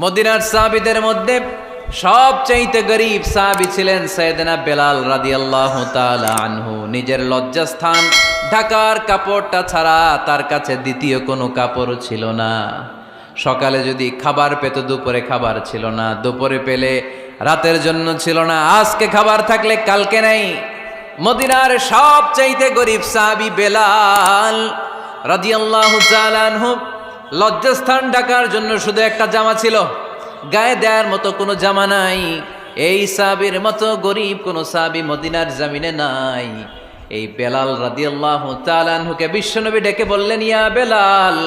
মদিনার সাহাবীদের মধ্যে সবচাইতে গরীব সাহাবী ছিলেন সাইয়েদনা বেলাল রাদিয়াল্লাহু তাআলা আনহু। নিজের লজ্জাস্থান ঢাকার কাপড়টা ছাড়া তার কাছে দ্বিতীয় কোনো কাপড় ছিল না। সকালে যদি খাবার পেত, দুপুরে খাবার ছিল না, দুপুরে পেলে রাতের জন্য ছিল না, আজকে খাবার থাকলে কালকে নাই। মদিনার সবচাইতে গরীব সাহাবী বেলাল রাদিয়াল্লাহু তাআলা আনহু, লজ্জাস্থান ঢাকার জন্য শুধু একটা জামা ছিল, গায়ে দেওয়ার মতো কোনো জামা নাই। এই সাহাবীর মতো গরীব কোনো সাহাবী মদিনার জমিনে নাই। এই বেলাল রাদিয়াল্লাহু তাআলা আনহুকে বিশ্বনবী ডেকে বললেন, ইয়া বেলাল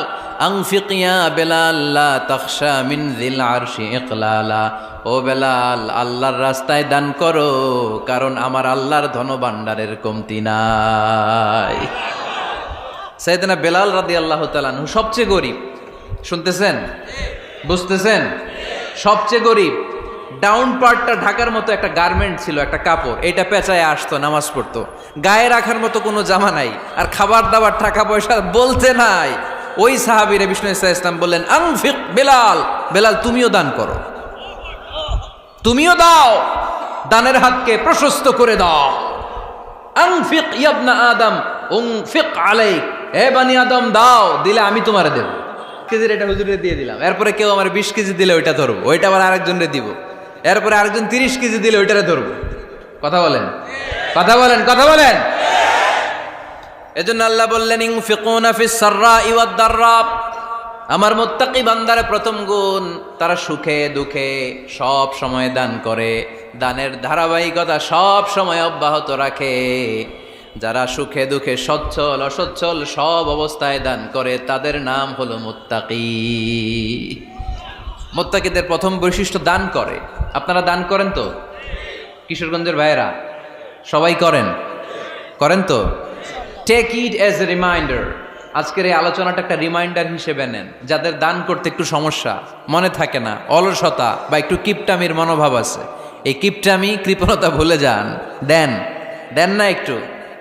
আনফিক ইয়া বেলাল লা তাখশা মিন যিল আরশি ইকলালা। ও বেলাল, আল্লাহর রাস্তায় দান করো, কারণ আমার আল্লাহর ধনভাণ্ডারের কমতি নাই। সাইয়েদনা বেলাল রাদিয়াল্লাহু তাআলা আনহু সবচেয়ে গরীব। শুনতেছেন? বুঝতেছেন? সবচেয়ে গরীব। ডাউন পার্টটা ঢাকার মতো একটা গার্মেন্ট ছিল, একটা কাপড়, এটা পেঁচায় আসতো, নামাজ পড়তো। গায়ে রাখার মতো কোনো জামা নাই, আর খাবার দাবার টাকা পয়সা বলতে নাই। ওই সাহাবীরে বিষ্ণু ইসলাম বললেন, আনফিক বেলাল, বেলাল তুমিও দান করো, তুমিও দাও, দানের হাতকে প্রশস্ত করে দাও। আনফিক ইবনা আদম উনফিক আলাইক, হে বানি আদম দাও, দিলে আমি তোমারে দেব। কেজির এটা হুজুরে দিয়ে দিলাম, এরপরে কেউ আমার 20 কেজি দিলে ওইটা ধরবো, ওইটা আবার আরেকজনরে দিব, এরপরে আরেকজন 30 কেজি দিলে ওইটারে ধরবো। কথা বলেন, কথা বলেন, কথা বলেন। এজন্য আল্লাহ বললেন, ইনফিকুনা ফিস সাররাই ওয়াদ দাররা। আমার মুত্তাকি বান্দার প্রথম গুণ, তারা সুখে দুঃখে সব সময় দান করে, দানের ধারাবাহিকতা সব সময় অব্যাহত রাখে। যারা সুখে দুঃখে সচ্ছল অসচ্ছল সব অবস্থায় দান করে, তাদের নাম হলো মুত্তাকি। মুত্তাকিদের প্রথম বৈশিষ্ট্য দান করে। আপনারা দান করেন তো? কিশোরগঞ্জের ভাইয়েরা সবাই করেন? করেন তো? Take it as a reminder. আজকের এই আলোচনাটা একটা রিমাইন্ডার হিসেবে নেন। যাদের দান করতে একটু সমস্যা, মনে থাকে না, অলসতা বা একটু কিপটামির মনোভাব আছে, এই কিপটামি কৃপণতা ভুলে যান। দেন, দেন না একটু।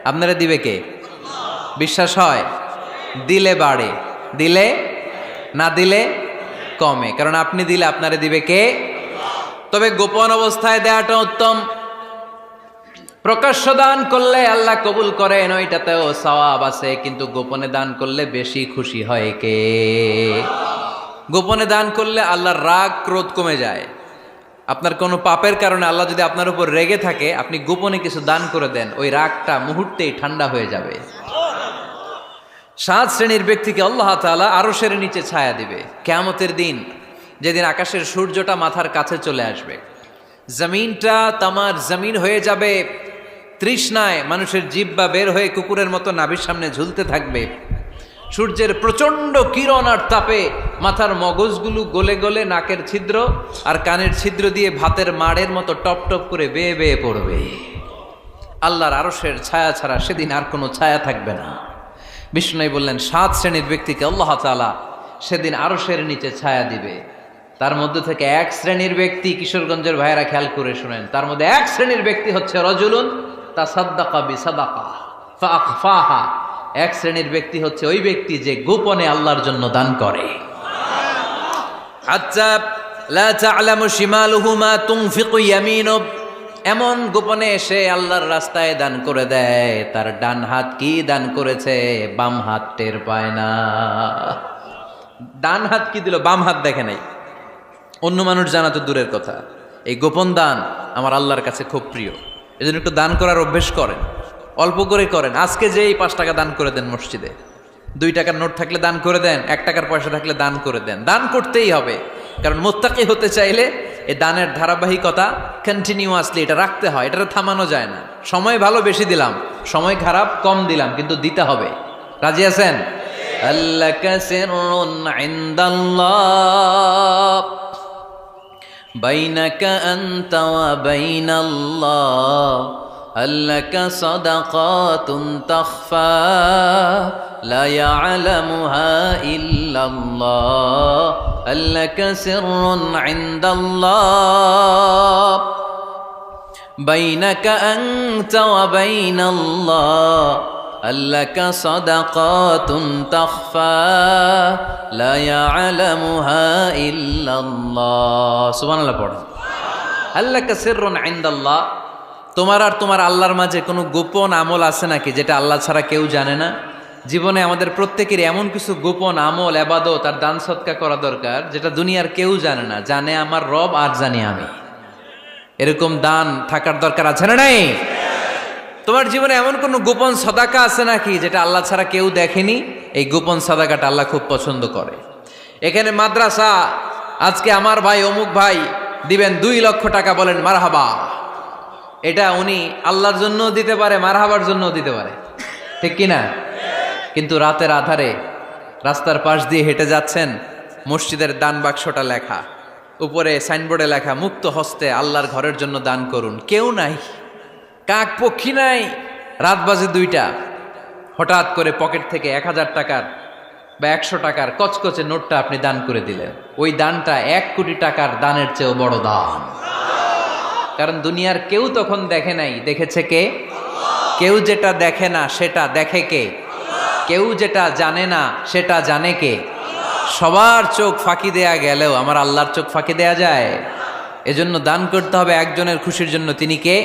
আপনারা দিবে কে? বিশ্বাস হয়? দিলে বাড়ে, দিলে না দিলে কমে, কারণ আপনি দিলে আপনারে দিবে কে? তবে গোপন অবস্থায় দেওয়াটা উত্তম। প্রকাশ্য দান করলে আল্লাহ কবুল করেন, ওইটাতেও সওয়াব আছে, কিন্তু গোপনে দান করলে বেশি খুশি হয় কে? গোপনে দান করলে আল্লাহর রাগ ক্রোধ কমে যায়। আপনার কোনো পাপের কারণে আল্লাহ যদি আপনার উপর রেগে থাকে, আপনি গোপনে কিছু দান করে দেন, ওই রাগটা মুহূর্তেই ঠান্ডা হয়ে যাবে। 7 শ্রেণীর ব্যক্তিকে আল্লাহ তাআলা আরশের নিচে ছায়া দিবে কিয়ামতের দিন, যেদিন আকাশের সূর্যটা মাথার কাছে চলে আসবে, জমিনটা তামার জমিন হয়ে যাবে, তৃষ্ণায় মানুষের জিহ্বা বের হয়ে কুকুরের মতো নাভির সামনে ঝুলতে থাকবে। সূর্যের প্রচণ্ড কিরণ আর তাপে মাথার মগজগুলো গলে গলে নাকের ছিদ্র আর কানের ছিদ্র দিয়ে ভাতের মাড়ের মতো টপ টপ করে বেয়ে বেয়ে পড়বে। আল্লাহর আরশের ছায়া ছাড়া সেদিন আর কোনো ছায়া থাকবে না। বিষ্ণু বললেন, 7 শ্রেণীর ব্যক্তিকে আল্লাহ তাআলা সেদিন আরশের নিচে ছায়া দিবে। তার মধ্যে থেকে 1 শ্রেণীর ব্যক্তি, কিশোরগঞ্জের ভাইয়েরা খেয়াল করে শুনেন, তার মধ্যে 1 শ্রেণীর ব্যক্তি হচ্ছে রজুলুন তাসাদ্দাকা বিসাদাকা ফাআখফাহা। 1 শ্রেণীর ব্যক্তি হচ্ছে ওই ব্যক্তি যে গোপনে আল্লাহর জন্য দান করে। হাত্তা লা তা'লামু শিমালুহু মা তুনফিকু ইয়ামিনু। এমন গোপনে এসে আল্লাহর রাস্তায় দান করে দেয়, তার ডান হাত কি দান করেছে বাম হাত টের পায় না। ডান হাত কি দিল, বাম হাত দেখে নাই। অন্য মানুষ জানা তো দূরের কথা, এই গোপন দান আমার আল্লাহর কাছে খুব প্রিয়। এজন্য একটু দান করার অভ্যেস করেন, অল্প করে করেন। আজকে যে এই 5 টাকা দান করে দেন মসজিদে, 2 টাকার নোট থাকলে দান করে দেন, 1 টাকার পয়সা থাকলে দান করে দেন। দান করতেই হবে, কারণ মুত্তাকি হতে চাইলে এই দানের ধারাবাহিকতা কন্টিনিউয়াসলি এটা রাখতে হয়, এটা থামানো যায় না। সময় ভালো বেশি দিলাম, সময় খারাপ কম দিলাম, কিন্তু দিতে হবে। রাজি আছেন? আল্লাকা সিররুন ইনদাল্লাহ বাইনাকা আনতা ওয়া বাইনাল্লাহ, আল্লাকা সাদাকাতুন তাখফা লা ইয়ালামুহা ইল্লাল্লাহ, আল্লাকা সিররুন ইনদাল্লাহ বাইনাকা আনতা ওয়া বাইনাল্লাহ, আল্লাকা সাদাকাতুন তাখফা লা ইয়ালামুহা ইল্লাল্লাহ। সুবহানাল্লাহ পড়ো। আল্লাকা সিররুন ইনদাল্লাহ, তোমার আর তোমার আল্লাহর মাঝে কোনো গোপন আমল আছে নাকি যেটা আল্লাহ ছাড়া কেউ জানে না? জীবনে আমাদের প্রত্যেকের এমন কিছু গোপন আমল, ইবাদত আর দান সদকা করা দরকার যেটা দুনিয়ার কেউ জানে না, জানে আমার রব আর জানি আমি। এরকম দান থাকার দরকার আছে না নাই? তোমার জীবনে এমন কোনো গোপন সাদাকা আছে নাকি যেটা আল্লাহ ছাড়া কেউ দেখেনি? এই গোপন সাদাকাটা আল্লাহ খুব পছন্দ করে। এখানে মাদ্রাসা, আজকে আমার ভাই অমুক ভাই দিবেন 2 লক্ষ টাকা, বলেন মারহাবা। এটা উনি আল্লাহর জন্য দিতে পারে, মারহাবার জন্য দিতে পারে, ঠিক কিনা? কিন্তু রাতের আধারে রাস্তার পাশ দিয়ে হেঁটে যাচ্ছেন, মসজিদের দান বাক্সটা লেখা, উপরে সাইনবোর্ডে লেখা মুক্ত হস্তে আল্লাহর ঘরের জন্য দান করুন। কেউ নাই, কাক পক্ষী নাই, রাত বাজে 2টা, হঠাৎ করে পকেট থেকে 1000 টাকার বা 100 টাকার কচকচে নোটটা আপনি দান করে দিলেন। ওই দানটা 1 কোটি টাকার দানের চেয়েও বড় দান। কারণ দুনিয়ার কেউ তখন দেখে নাই, দেখেছে কে? কেউ যেটা দেখে না সেটা দেখে কে? কেউ যেটা জানে না সেটা জানে কে? সবার চোখ ফাঁকি দেয়া গেলেও আমার আল্লাহর চোখ ফাঁকি দেয়া যায়? এজন্য দান করতে হবে একজনের খুশির জন্য, তিনি কে?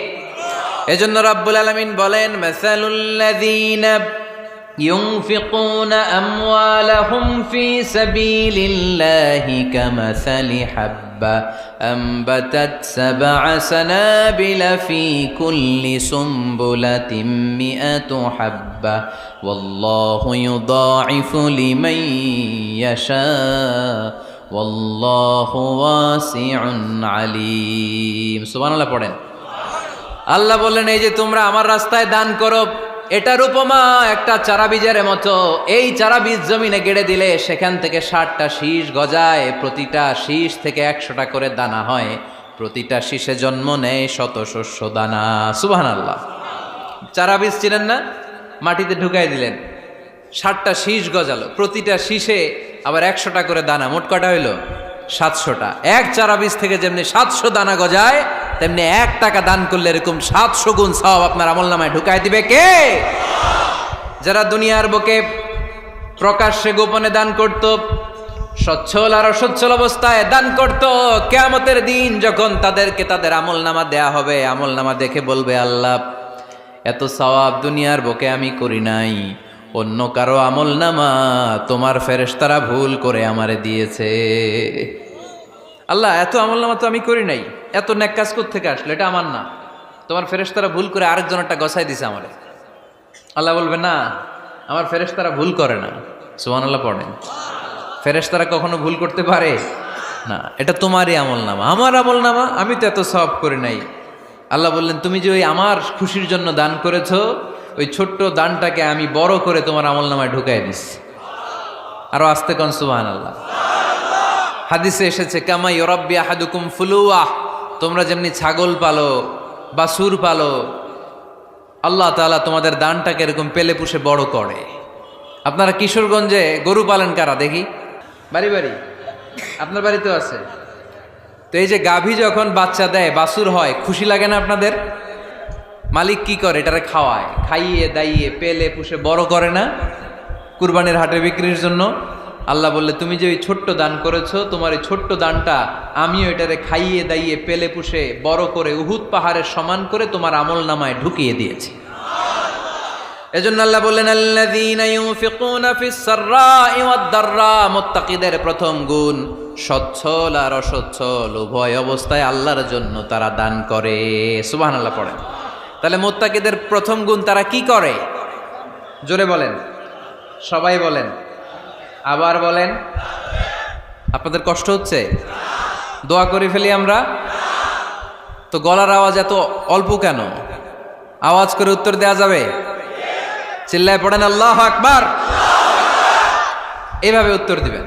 এজন্য রাব্বুল আলামিন বলেন, মাসালুল্লাযীনা ইউনফিকুনা আমওয়ালাহুম ফি সাবিলিল্লাহি কামাসালি হাব্বা আনবাতাত সাবআ সানাবিলা ফি কুল্লি সুমবুলাতিন মিআতু হাব্বা ওয়াল্লাহু ইউদাঈফু লিমান ইয়াশা ওয়াল্লাহু ওয়াসিউন আলীম। সুবহানাল্লাহ পড়েন। আল্লাহ বললেন, এই যে তোমরা আমার রাস্তায় দান করো, এটার উপমা একটা চারা বীজের মতো। এই চারা বীজ জমিনে গেড়ে দিলে সেখান থেকে 60টা শীষ গজায়, প্রতিটা শীষ থেকে 100টা করে দানা হয়, প্রতিটা শীষে জন্ম নেয় শত শস্য দানা। সুবহানাল্লাহ। চারা বীজ ছিলেন না, মাটিতে ঢুকাই দিলেন, 60টা শীষ গজালো, প্রতিটা শীষে আবার 100টা করে দানা, মোট কটা হইল? 700টা। এক চারা বীজ থেকে যেমনি 700 দানা গজায়, তেমনি 1 টাকা দান করলে এরকম 700 গুণ সওয়াব আপনার আমলনামায় ঢুকাই দিবে কে? যারা দুনিয়ার বুকে প্রকাশ্যে গোপনে দান করত, সচ্ছল আর অসচ্ছল অবস্থায় দান করত, কিয়ামতের দিন যখন তাদেরকে তাদের আমলনামা দেয়া হবে, আমলনামা দেখে বলবে, আল্লাহ এত সওয়াব দুনিয়ার বুকে আমি করি নাই, অন্য কারো আমলনামা তোমার ফেরেশতারা ভুল করে আমারে দিয়েছে। আল্লাহ এত আমলনামা তো আমি করি নাই, এত নেক কাজ কোত্থেকে আসলো? এটা আমার না, তোমার ফেরেশতারা ভুল করে আরেকজনেরটা গছাই দিছে আমারে। আল্লাহ বলবে, না, আমার ফেরেশতারা ভুল করে না। সুবহানাল্লাহ পড়েন। ফেরেশতারা কখনো ভুল করতে পারে না, এটা তোমারই আমলনামা, আমার আমলনামা, আমি তো এত সওয়াব করি নাই। আল্লাহ বললেন, তুমি যে ওই আমার খুশির জন্য দান করেছো, ওই ছোট্ট দানটাকে আমি বড় করে তোমার আমলনামায় ঢুকাই দিচ্ছি। আরো আস্তে কোন সুবহানাল্লাহ। হাদিসে এসেছে, কামা ইউরাব্বি আহাদুকুম ফুলুয়া, তোমরা যেমনি ছাগল পালো, বাছুর পালো, আল্লাহ তাআলা তোমাদের দানটাকে এরকম পেলে পুষে বড় করে। আপনারা কিশোরগঞ্জে গরু পালেন কারা দেখি? বাড়ি বাড়ি, আপনার বাড়িতেও আছে। তো এই যে গাভী যখন বাচ্চা দেয়, বাছুর হয়, খুশি লাগে না আপনাদের? মালিক কি করে? এটারে খাওয়ায়, খাইয়ে দাইয়ে পেলে পুষে বড় করে না? কুরবানির হাটে বিক্রির জন্য। আল্লাহ বললে, তুমি যে ওই ছোট্ট দান করেছো, তোমার এই ছোট্ট দানটা আমিও এটারে খাইয়ে দাইয়ে পেলে পুষে বড় করে উহুদ পাহাড়ের সমান করে তোমার আমলনামায় ঢুকিয়ে দিয়েছি। এজন্য আল্লাহ বললেন, আল্লাযীনা ইউনফিকুনা ফিস সাররাই ওয়াদ দাররা, মুত্তাকিদের প্রথম গুণ সচ্ছল আর অসচ্ছল উভয় অবস্থায় আল্লাহর জন্য তারা দান করে। সুবহানাল্লাহ পড়েন। তাহলে মুত্তাকিদের প্রথম গুণ, তারা কি করে? জোরে বলেন, সবাই বলেন, আবার বলেন। আপনাদের কষ্ট হচ্ছে? দোয়া করে ফেলি আমরা তো। গলার আওয়াজ এত অল্প কেন? আওয়াজ করে উত্তর দেয়া যাবে? চিল্লায় পড়েন আল্লাহু আকবার। এভাবে উত্তর দিবেন,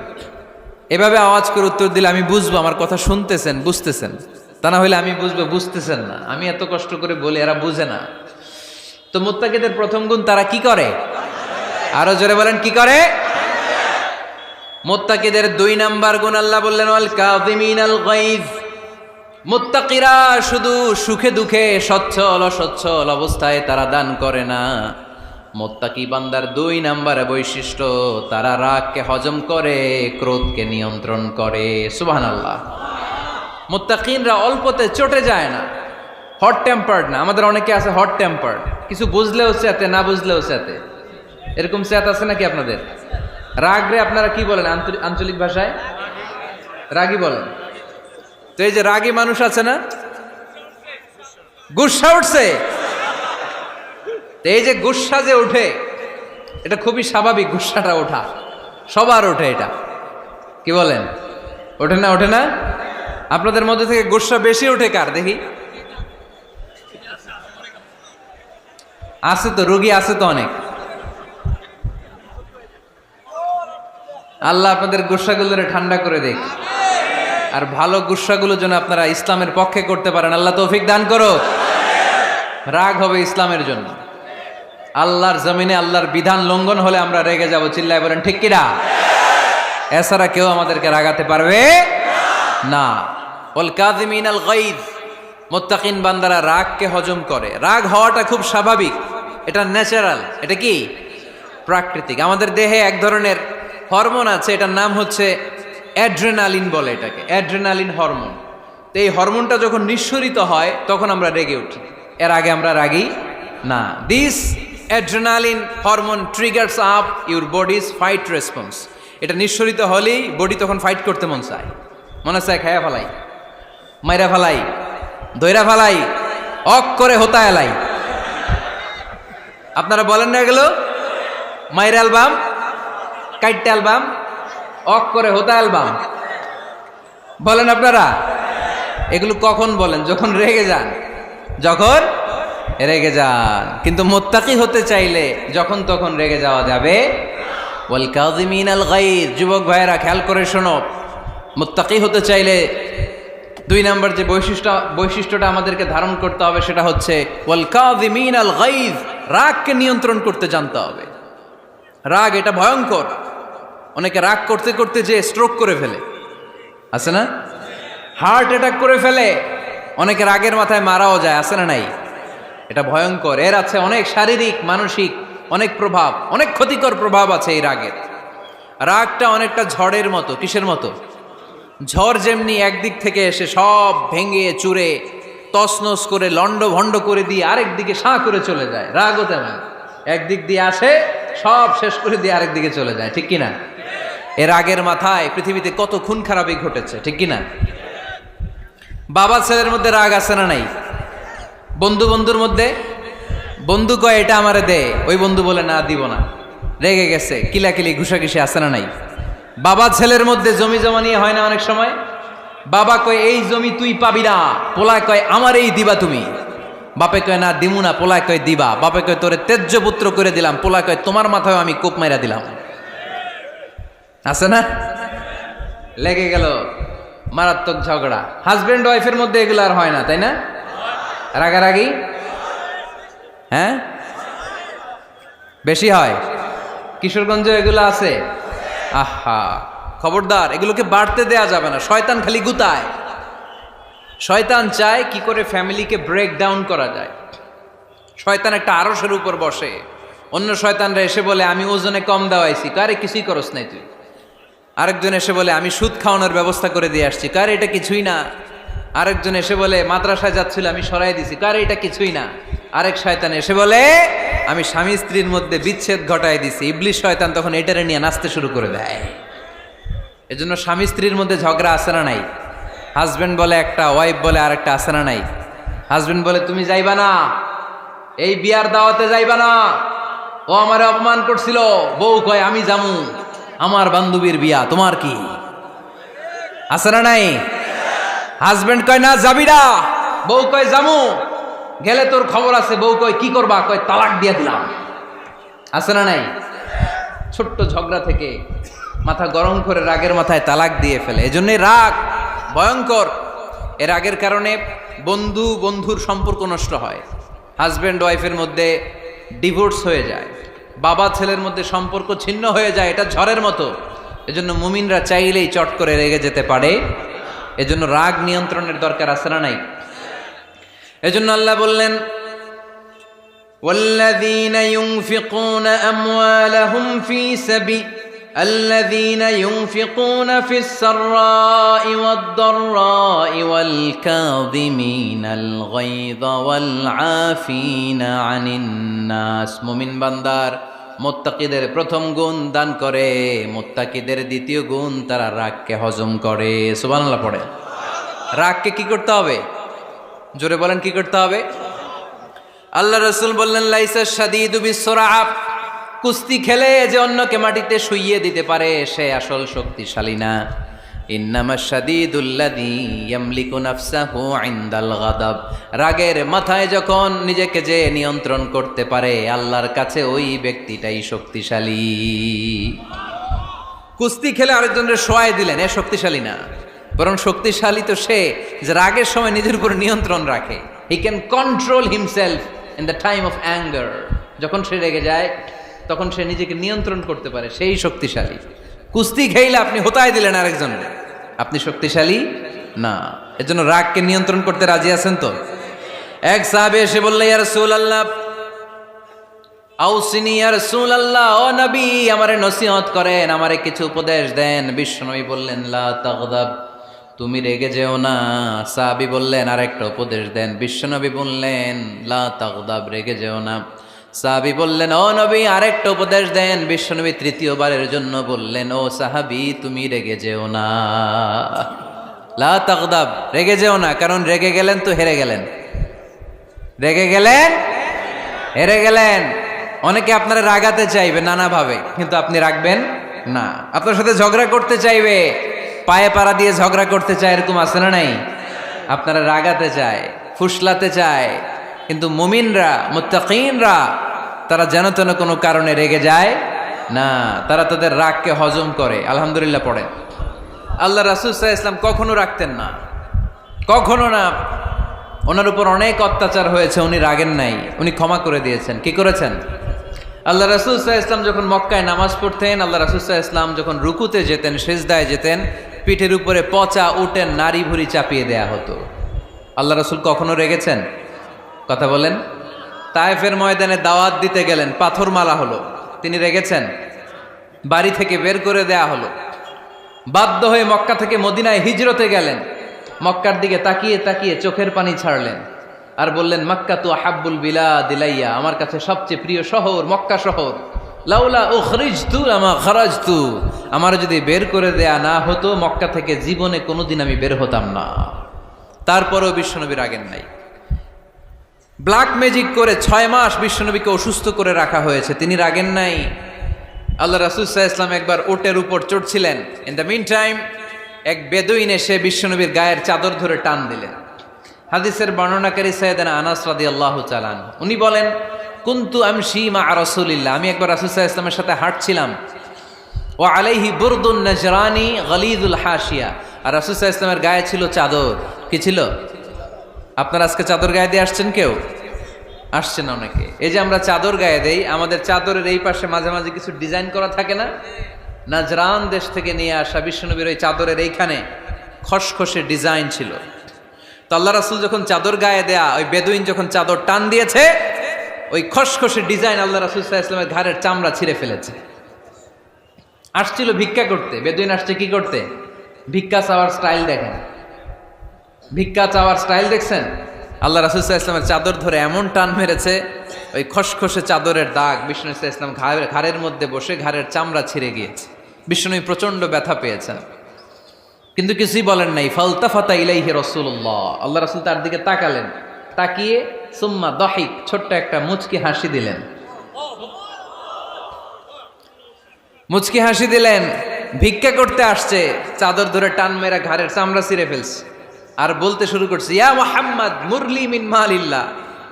এভাবে আওয়াজ করে উত্তর দিলে আমি বুঝবো আমার কথা শুনতেছেন, বুঝতেছেন। তা না হলে আমি বুঝবো বুঝতেছেন না, আমি এত কষ্ট করে বলি, এরা বুঝে না। তো মুত্তাকিদের প্রথম গুণ, তারা কি করে? আরো জোরে বলেন, কি করে? মুত্তাকিদের 2 নাম্বার গুণ আল্লাহ বললেন, ওয়াল কাযিমিনাল গায়জ। মুত্তাকিরা শুধু সুখে দুঃখে, সচ্ছল অসচ্ছল অবস্থায় তারা দান করে না, মুত্তাকি বান্দার 2 নম্বরে বৈশিষ্ট্য, তারা রাগকে হজম করে, ক্রোধকে নিয়ন্ত্রণ করে। সুবহানাল্লাহ। মুত্তাকিনরা অল্পতে চটে যায় না, হট টেম্পার্ড না। আমাদের অনেকে আছে হট টেম্পার্ড, কিছু বুঝলেও চেতে, না বুঝলেও চেতে। এরকম চেত আছে নাকি আপনাদের? রাগরে আপনারা কি বলেন আঞ্চলিক ভাষায়? রাগী বলেন। তো এই যে রাগী মানুষ আছে না, গুসা উঠছে, এই যে গুসা যে ওঠে, এটা খুবই স্বাভাবিক। গুসাটা ওঠা সবার ওঠে, এটা কি বলেন? ওঠে না? ওঠে না? আপনাদের মধ্যে থেকে গুসা বেশি ওঠে কার দেখি? আছে তো, রোগী আছে তো অনেক। আল্লাহ আপনাদের গুসাগুলোরে ঠান্ডা করে দেখ, আর ভালো গুসাগুলো যেন আপনারা ইসলামের পক্ষে করতে পারেন। আল্লাহ তৌফিক দান করো। রাগ হবে ইসলামের জন্য। আল্লাহর জমিনে আল্লাহর বিধান লঙ্ঘন হলে আমরা রেগে যাব। চিল্লায় বলেন ঠিক কিনা? এছাড়া কেউ আমাদেরকে রাগাতে পারবে না। ওয়াল কাযিমিনাল গায়জ, মুত্তাকিন বান্দারা রাগকে হজম করে। রাগ হওয়াটা খুব স্বাভাবিক, এটা ন্যাচারাল, এটা কি প্রাকৃতিক। আমাদের দেহে এক ধরনের হরমোন আছে, এটার নাম হচ্ছে অ্যাড্রেনালিন বলে এটাকে, অ্যাড্রেনালিন হরমোন। তো এই হরমোনটা যখন নিঃসরিত হয় তখন আমরা রেগে উঠি, এর আগে আমরা রাগি না। This adrenaline hormone triggers up your bodies fight response. এটা নিঃসরিত হলেই বডি তখন ফাইট করতে মন চায়, মনে চায় খায়া ফেলাই, মাইরা ফেলাই, দইরা ফেলাই, অক করে হোতা এলাই। আপনারা বলেন না এগুলো? মাইরা অ্যালবাম, কাইটটা অ্যালবাম, অক করে হোতা অ্যালবাম বলেন আপনারা? এগুলো কখন বলেন? যখন রেগে যান, যখন রেগে যান। কিন্তু মুত্তাকি হতে চাইলে যখন তখন রেগে যাওয়া যাবে। ওয়াল কাযিমিনাল গায়জ, যুবক ভাইয়েরা খেয়াল করে শোনো, মুত্তাকি হতে চাইলে 2 নম্বর যে বৈশিষ্ট্যটা আমাদেরকে ধারণ করতে হবে সেটা হচ্ছে ওয়াল কাযিমিনাল গায়জ, রাগকে নিয়ন্ত্রণ করতে জানতে হবে। রাগ এটা ভয়ঙ্কর। অনেকে রাগ করতে করতে যে স্ট্রোক করে ফেলে, আছে না? হার্ট অ্যাটাক করে ফেলে। অনেকে রাগের মাথায় মারাও যায়, আছে না নাই? এটা ভয়ঙ্কর। এর আছে অনেক শারীরিক, মানসিক অনেক প্রভাব, অনেক ক্ষতিকর প্রভাব আছে এই রাগের। রাগটা অনেকটা ঝড়ের মতো। কিসের মতো? ঝড় যেমনি একদিক থেকে এসে সব ভেঙে চুরে তছনছ করে লন্ড ভন্ড করে দিয়ে আরেক দিকে সাঁ করে চলে যায়, রাগও তেমন একদিক দিয়ে আসে, সব শেষ করে দিয়ে আরেক দিকে চলে যায়, ঠিক কিনা? এর রাগের মাথায় পৃথিবীতে কত খুন খারাপই ঘটেছে, ঠিক কিনা? বাবা ছেলের মধ্যে রাগ আছে না নাই? বন্ধু বন্ধুর মধ্যে, বন্ধু কয় এটা আমারে দে, ওই বন্ধু বলে না দিব না, রেগে গেছে, কিলাকিলি ঘুষাঘুষি আছে না নাই? বাবা ছেলের মধ্যে জমি জমা নিয়ে হয় না অনেক সময়? বাবা কয় এই জমি তুই পাবি না, পোলায় কয় আমার এই দিবা তুমি। বাপে কয় না দিমু না, পোলায় কয় দিবা। বাপে কয় তোরে তেজ্য পুত্র করে দিলাম, পোলায় কয় তোমার মাথায় আমি কোপ মাইরা দিলাম। আছে না? লেগে গেল, মারাত্মক ঝগড়া। হাজবেন্ড ওয়াইফের মধ্যে এগুলো আর হয় না, তাই না? রাগারাগি হ্যাঁ বেশি হয়। কিশোরগঞ্জে এগুলো আছে। আহা, খবরদার, এগুলোকে বাড়তে দেয়া যাবে না। শয়তান খালি গুতায়। শয়তান চায় কি করে ফ্যামিলিকে ব্রেক ডাউন করা যায়। শয়তান একটা আরশের উপর বসে, অন্য শয়তানরা এসে বলে আমি ওজনে কম দেওয়াইছি, কারে কিছুই করস নাই তুই। আরেকজন এসে বলে আমি সুদ খাওয়ানোর ব্যবস্থা করে দিয়ে আসছি, কারে এটা কিছুই না। আরেকজন এসে বলে মাদ্রাসায় যাচ্ছিল আমি সরাই দিছি, কারে এটা কিছুই না। আরেক শয়তান এসে বলে আমি স্বামী স্ত্রীর মধ্যে বিচ্ছেদ ঘটাই দিছি। ইবলিশ শয়তান তখন এটারে নিয়ে নাচতে শুরু করে দেয়। এজন্য স্বামী স্ত্রীর মধ্যে ঝগড়া আছে না নাই? হাজবেন্ড বলে একটা, ওয়াইফ বলে আরেকটা, আছে না নাই? হাজবেন্ড বলে তুমি যাইবা না, এই বিয়ার দাওয়াতে যাইবা না, ও আমারে অপমান করছিল। বউ কয় আমি যামু, আমার বান্ধবীর বিয়া, তোমার কি? আছে না নাই? হাজবেন্ড কয় না যাবি না, বউ কয় যামু, গেলে তোর খবর আছে। বউ কয় কি করবা? কয় তালাক দিয়ে দিলাম। আছে না নাই? ছোট্ট ঝগড়া থেকে মাথা গরম করে রাগের মাথায় তালাক দিয়ে ফেলে। এজন্যই রাগ ভয়ঙ্কর। এর রাগের কারণে বন্ধু বন্ধুর সম্পর্ক নষ্ট হয়, হাজব্যান্ড ওয়াইফের মধ্যে ডিভোর্স হয়ে যায়, বাবা ছেলের মধ্যে সম্পর্ক ছিন্ন হয়ে যায়। এটা ঝড়ের মতো। এজন্য মুমিনরা চাইলেই চট করে রেগে যেতে পারে। এজন্য রাগ নিয়ন্ত্রণের দরকার আছে না নাই? এজন্য আল্লাহ বললেন والذين ينفقون أموالهم في سبيل الذين ينفقون في السراء والضراء والكاظمين الغيظ والعافين عن الناس মুমিন বান্দার মুত্তাকিদের প্রথম গুণ দান করে, মুত্তাকিদের দ্বিতীয় গুণ তারা রাগকে হজম করে। সুবহানাল্লাহ পড়ে। রাগকে কি করতে হবে? জোরে বলেন, কি করতে হবে? আল্লাহ রাসূল বললেন, লাইসা শাদীদু বিসরাআ, কুস্তি খেলে যে অন্যকে মাটিতে শুইয়ে দিতে পারে সে আসল শক্তিশালী না। ইন্নামা শাদীদুল্লাযী ইয়ামলিকু নাফসাহু ইনদাল গাদাব, রাগের মাথায় যখন নিজেকে যে নিয়ন্ত্রণ করতে পারে আল্লাহর কাছে ওই ব্যক্তিটাই শক্তিশালী। কুস্তি খেলে আরেকজনের শোয়াই দিলেন, এ শক্তিশালী না, বরং শক্তিশালী তো সে যে রাগের সময় নিজের উপর নিয়ন্ত্রণ রাখে। He can control himself in the time of anger, যখন সে রেগে যায় তখন সে নিজেকে নিয়ন্ত্রণ করতে পারে, সেই শক্তিশালী। কুস্তি খেইলে আপনি হোতায় দিলেন আরেকজনের, আপনি শক্তিশালী না। এজন্য রাগকে নিয়ন্ত্রণ করতে রাজি আছেন তো? এক সাহাবী এসে বললেন, ইয়া রাসূলুল্লাহ আউসিনি, ইয়া রাসূলুল্লাহ, ও নবী আমারে নসিহত করেন, আমারে কিছু উপদেশ দেন। বিশ্বনবী বললেন, লা তাগদাব, তুমি রেগে যেও না। সাহাবী বললেন, আরেকটা উপদেশ দেন। বিশ্বনবী বললেন, লা তাগদাব, রেগে যেও না। সাহাবী বললেন, ও নবী আরেকটা উপদেশ দেন। বিশ্বনবী তৃতীয়বারের জন্য বললেন, ও সাহাবী তুমি রেগে যেও না, লা তাগদাব, রেগে যেও না। কারণ রেগে গেলেন তো হেরে গেলেন, রেগে গেলেন হেরে গেলেন। অনেকে আপনারা রাগাতে চাইবে নানাভাবে, কিন্তু আপনি রাখবেন না। আপনার সাথে ঝগড়া করতে চাইবে, পায়ে পাড়া দিয়ে ঝগড়া করতে চায়, এরকম আছে না নাই? আপনারা রাগাতে চায়, ফুসলাতে চায়, কিন্তু মুমিনরা, মুত্তাকিনরা তারা যেন তেন কোনো কারণে রেগে যায় না, তারা তাদের রাগকে হজম করে। আলহামদুলিল্লাহ পড়েন। আল্লাহ রাসূল সাল্লাল্লাহু আলাইহি ওয়াসাল্লাম কখনো রাগতেন না, কখনো না। ওনার উপর অনেক অত্যাচার হয়েছে, উনি রাগেন নাই, উনি ক্ষমা করে দিয়েছেন। কি করেছেন? আল্লাহ রাসূল সাল্লাল্লাহু আলাইহি ওয়াসাল্লাম যখন মক্কায় নামাজ পড়তেন, আল্লাহ রাসূল সাল্লাল্লাহু আলাইহি ওয়াসাল্লাম যখন রুকুতে যেতেন, সিজদায় যেতেন, পিঠের উপরে পচা উটের নাড়ি ভুঁড়ি চাপিয়ে দেয়া হতো। আল্লাহ রাসূল কখনো রেগেছেন? কথা বলেন। তায়েফের ময়দানে দাওয়াত দিতে গেলেন, পাথর মালা হলো, তিনি রেগেছেন? বাড়ি থেকে বের করে দেয়া হলো, বাধ্য হয়ে মক্কা থেকে মদিনায় হিজরতে গেলেন। মক্কার দিকে তাকিয়ে তাকিয়ে চোখের পানি ছাড়লেন আর বললেন, মক্কা তু আহাব্বুল বিলাদ ইলাইয়া, আমার কাছে সবচেয়ে প্রিয় শহর মক্কা শহর। লাউলা উখরিজতু লামা খারাজতু, আমার যদি বের করে দেয়া না হতো মক্কা থেকে জীবনে কোনোদিন আমি বের হতাম না। তারপরেও বিশ্বনবী রাগেন নাই। ব্ল্যাক ম্যাজিক করে 6 মাস বিশ্বনবীকে অসুস্থ করে রাখা হয়েছে, তিনি রাগেন নাই। আল্লাহ রাসূল সাল্লাল্লাহু আলাইহি ওয়াসাল্লাম একবার উটের উপর চড়ছিলেন। ইন দ্য মিন টাইম এক বেদুইন এসে বিশ্বনবীর গায়ের চাদর ধরে টান দিলেন। হাদিসের বর্ণনাকারী সাইয়েদনা আনাস রাদিয়াল্লাহু তাআলা আনহু, উনি বলেন, কুনতু আমশি মা রাসূলিল্লাহ, আমি একবার রাসূল সাল্লাল্লাহু আলাইহি ওয়াসাল্লামের সাথে হাঁটছিলাম। ওয়া আলাইহি বুরদুন নাজরানি গলিযুল হাশিয়া, আর রাসূল সাল্লাল্লাহু আলাইহি ওয়াসাল্লামের গায়ে ছিল চাদর। কি ছিল? আপনারা আজকে চাদর গায়ে দিয়ে আসছেন? কেউ আসছেন? অনেকে। এই যে আমরা চাদর গায়ে দেই, আমাদের চাদরের এই পাশে মাঝে মাঝে কিছু ডিজাইন করা থাকে না? নাজরান দেশ থেকে নিয়ে আসা বিশ্বনবীর ওই চাদরের এইখানে খসখসে ডিজাইন ছিল। তো আল্লাহ রাসূল যখন চাদর গায়ে দেয়া, ওই বেদুইন যখন চাদর টান দিয়েছে, ওই খসখসে ডিজাইন আল্লাহ রাসূল সাল্লাল্লাহু আলাইহি ওয়াসাল্লামের ঘাড়ের চামড়া ছিঁড়ে ফেলেছে। আসছিল ভিক্ষা করতে, বেদুইন আসছে কি করতে? ভিক্ষা চাওয়ার স্টাইল দেখেন, ভিক্ষা চাওয়ার স্টাইল দেখছেন? আল্লাহ রাসূল সাল্লাল্লাহু আলাইহি ওয়াসাল্লামের চাদর ধরে এমন টান মেরেছে, ওই খসখসে চাদরের দাগ বিষ্ণু সাল্লাল্লাহু আলাইহি ওয়াসাল্লাম ঘাড়ের মধ্যে বসে ঘাড়ের চামড়া ছিঁড়ে গিয়েছে। বিষ্ণু প্রচন্ড ব্যথা পেয়েছেন, কিন্তু কিছুই বলেন নাই। ফালতাফাতা ইলাইহি রাসূলুল্লাহ, আল্লাহ রাসূল তার দিকে তাকালেন, তাকিয়ে সুম্মা দাহিক, ছোট্ট একটা মুচকি হাসি দিলেন। মুচকি হাসি দিলেন। ভিক্ষা করতে আসছে, চাদর ধরে টান মেরা ঘাড়ের চামড়া ছিঁড়ে ফেলছে, আর বলতে শুরু করছে, ইয়া মুহাম্মদ মুরলি মিন মালিল্লাহ,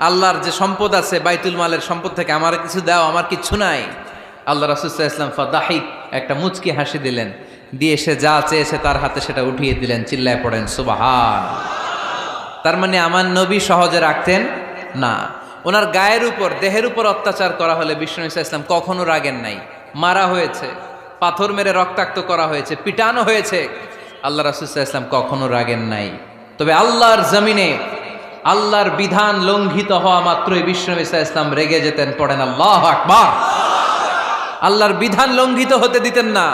আল্লাহর যে সম্পদ আছে বাইতুল মালের সম্পদ থেকে আমার কিছু দাও, আমার কিচ্ছু নাই। আল্লাহ রাসূল সাল্লাল্লাহু আলাইহি ওয়াসাল্লাম ফাদাহিক, একটা মুচকি হাসি দিলেন, দিয়ে সে যা চেয়েছে তার হাতে সেটা উঠিয়ে দিলেন। চিল্লায় পড়েন সুবহান। তার মানে আমার নবী সহজে রাখতেন না। ওনার গায়ের উপর, দেহের উপর অত্যাচার করা হলে বিষ্ণু সাল্লাল্লাহু আলাইহি ওয়াসাল্লাম কখনো রাগেন নাই। মারা হয়েছে, পাথর মেরে রক্তাক্ত করা হয়েছে, পিটানো হয়েছে, আল্লাহ রাসূল সাল্লাল্লাহু আলাইহি ওয়াসাল্লাম কখনো রাগেন নাই। তবে আল্লাহর জমিনে আল্লাহর বিধান লঙ্ঘিত হওয়া মাত্রই বিশ্বনবী সাল্লাল্লাহু আলাইহি ওয়াসাল্লাম রেগে যেতেন। পড়েন আল্লাহু আকবার। আল্লাহর বিধান লঙ্ঘিত হতে দিতেন না।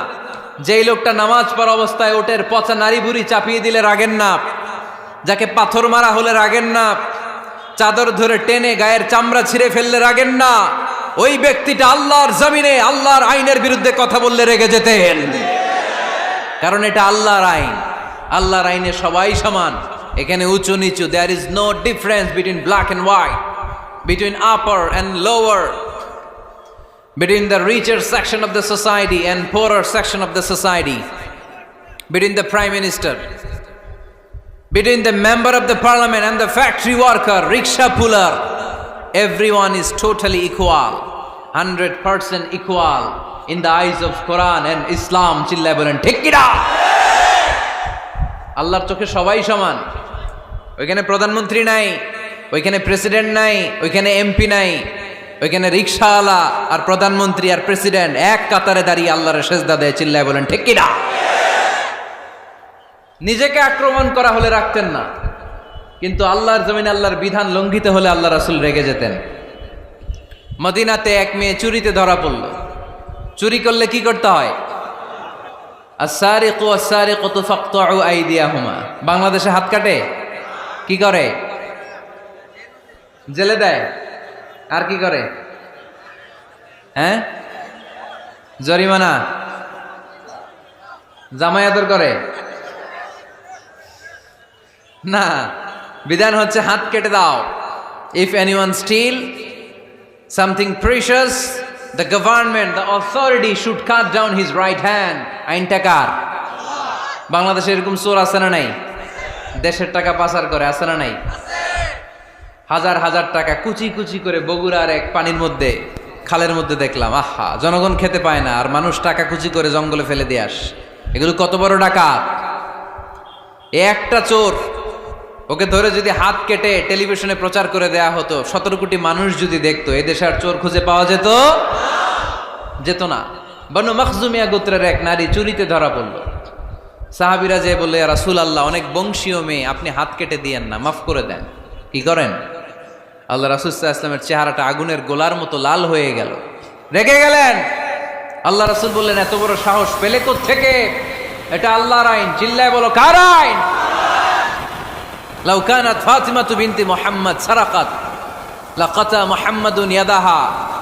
যেই লোকটা নামাজ পড়া অবস্থায় ওটের পচা নারী বুড়ি চাপিয়ে দিলে রাগেন না, যাকে পাথর মারা হলে রাগেন না, চাদর ধরে টেনে গায়ের চামড়া ছিঁড়ে ফেললে রাগেন না, ওই ব্যক্তিটা আল্লাহর জমিনে আল্লাহর আইনের বিরুদ্ধে কথা বললে রেগে যেতেন। কারণ এটা আল্লাহর আইন। আল্লাহর আইনে সবাই সমান। এখানে উঁচু নিচু, there is no difference between black and white, between upper and lower, between the richer section of the society and poorer section of the society, between the prime minister, between the member of the parliament and the factory worker, rickshaw puller. Everyone is totally equal, 100% equal in the eyes of Quran and Islam. Chillaye bolen ঠিক কি না? আল্লাহর চোখে সবাই সমান। ওইখানে প্রধানমন্ত্রী নাই, ওইখানে প্রেসিডেন্ট নাই, ওইখানে এমপি নাই, ওইখানে রিকশাওয়ালা আর প্রধানমন্ত্রী আর প্রেসিডেন্ট এক কাতারে দাঁড়িয়ে আল্লাহর সেজদা দেয়। চিল্লায় বলেন ঠিক কি না? নিজেকে আক্রমণ করা হলে রাখতেন না, কিন্তু আল্লাহর জমিনে আল্লাহর বিধান লঙ্ঘিত হলে আল্লাহ রাসূল রেগে যেতেন। মদিনাতে এক মেয়ে চুরিতে ধরা পড়ল। চুরি করলে কি করতে হয়? আস-সারিকু ওয়াস-সারিকাতু ফাকতাউ আইদিয়াহুমা। বাংলাদেশে হাত কাটে, কি করে? জেলে দেয়। আর কি করে? হ্যাঁ, জরিমানা, জামাই আদর করে না। বিধান হচ্ছে হাত কেটে দাও। If anyone steal something precious, the government, the authority should cut down his right hand. আইনটা কার? বাংলাদেশে এরকম চোর আছে না নাই? দেশের টাকা পাচার করে, আছে না নাই? হাজার হাজার টাকা কুচি কুচি করে বগুড়ার এক পানির মধ্যে, খালের মধ্যে দেখলাম। আহা, জনগণ খেতে পায় না আর মানুষ টাকা কুচি করে জঙ্গলে ফেলে দিয়ে আস। এগুলো কত বড় ডাকাত! একটা চোর, ওকে ধরে যদি হাত কেটে টেলিভিশনে প্রচার করে দেয়া হতো, 17 কোটি মানুষ যদি দেখতো, এদেশে আর চোর খুঁজে পাওয়া যেত না। বনু মখজুমিয়া গোত্রের এক নারী চুরিতে ধরা পড়ল। সাহাবীরা যে বললে, ইয়া রাসূলুল্লাহ, অনেক বংশীয় মেয়ে, আপনি হাত কেটে দিয়েন না, মাফ করে দেন। কি করেন? আল্লাহ রাসূল সাল্লাল্লাহু আলাইহি ওয়াসাল্লামের চেহারাটা আগুনের গোলার মতো লাল হয়ে গেল। রেগে গেলেন। আল্লাহ রাসূল বললেন, এত বড় সাহস পেলে কোত্থেকে? এটা আল্লাহর আইন। চিল্লায় বলো, কার আইন? লাউ কানাত ফাতিমাতু বিনতি মুহাম্মদ সারাকাত লাকাতা মুহাম্মাদুন ইয়াদাহা।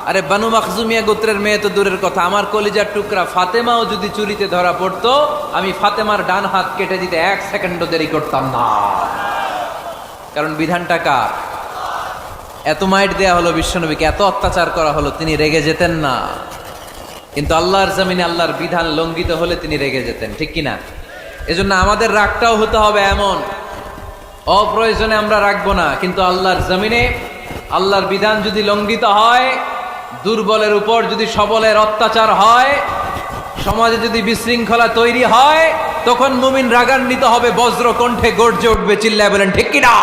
আরে বনু মখজুমিয়া গোত্রের মেয়ে তো দূরের কথা, আমার কলিজার টুকরা ফাতেমাও যদি চুরিতে ধরা পড়তো, আমি ফাতেমার ডান হাত কেটে দিতে 1 সেকেন্ডও দেরি করতাম না। কারণ বিধানটা কার? এত মাইট দেয়া হলো বিশ্বনবীকে, এত অত্যাচার করা হলো, তিনি রেগে যেতেন না। কিন্তু আল্লাহর জমিনে আল্লাহর বিধান লঙ্ঘিত হলে তিনি রেগে যেতেন। ঠিক কিনা? এজন্য আমাদের রাগটাও হতে হবে এমন, অপ্রয়োজনে আমরা রাখবো না। কিন্তু আল্লাহর জমিনে আল্লাহর বিধান যদি লঙ্ঘিত হয়, দুর্বলের উপর যদি সবলের অত্যাচার হয়, সমাজে যদি বিশৃঙ্খলা তৈরি হয়, তখন মুমিন রাগান্বিত হবে, বজ্র কণ্ঠে গর্জে উঠবে। চিল্লায় বলেন ঠিক কিনা?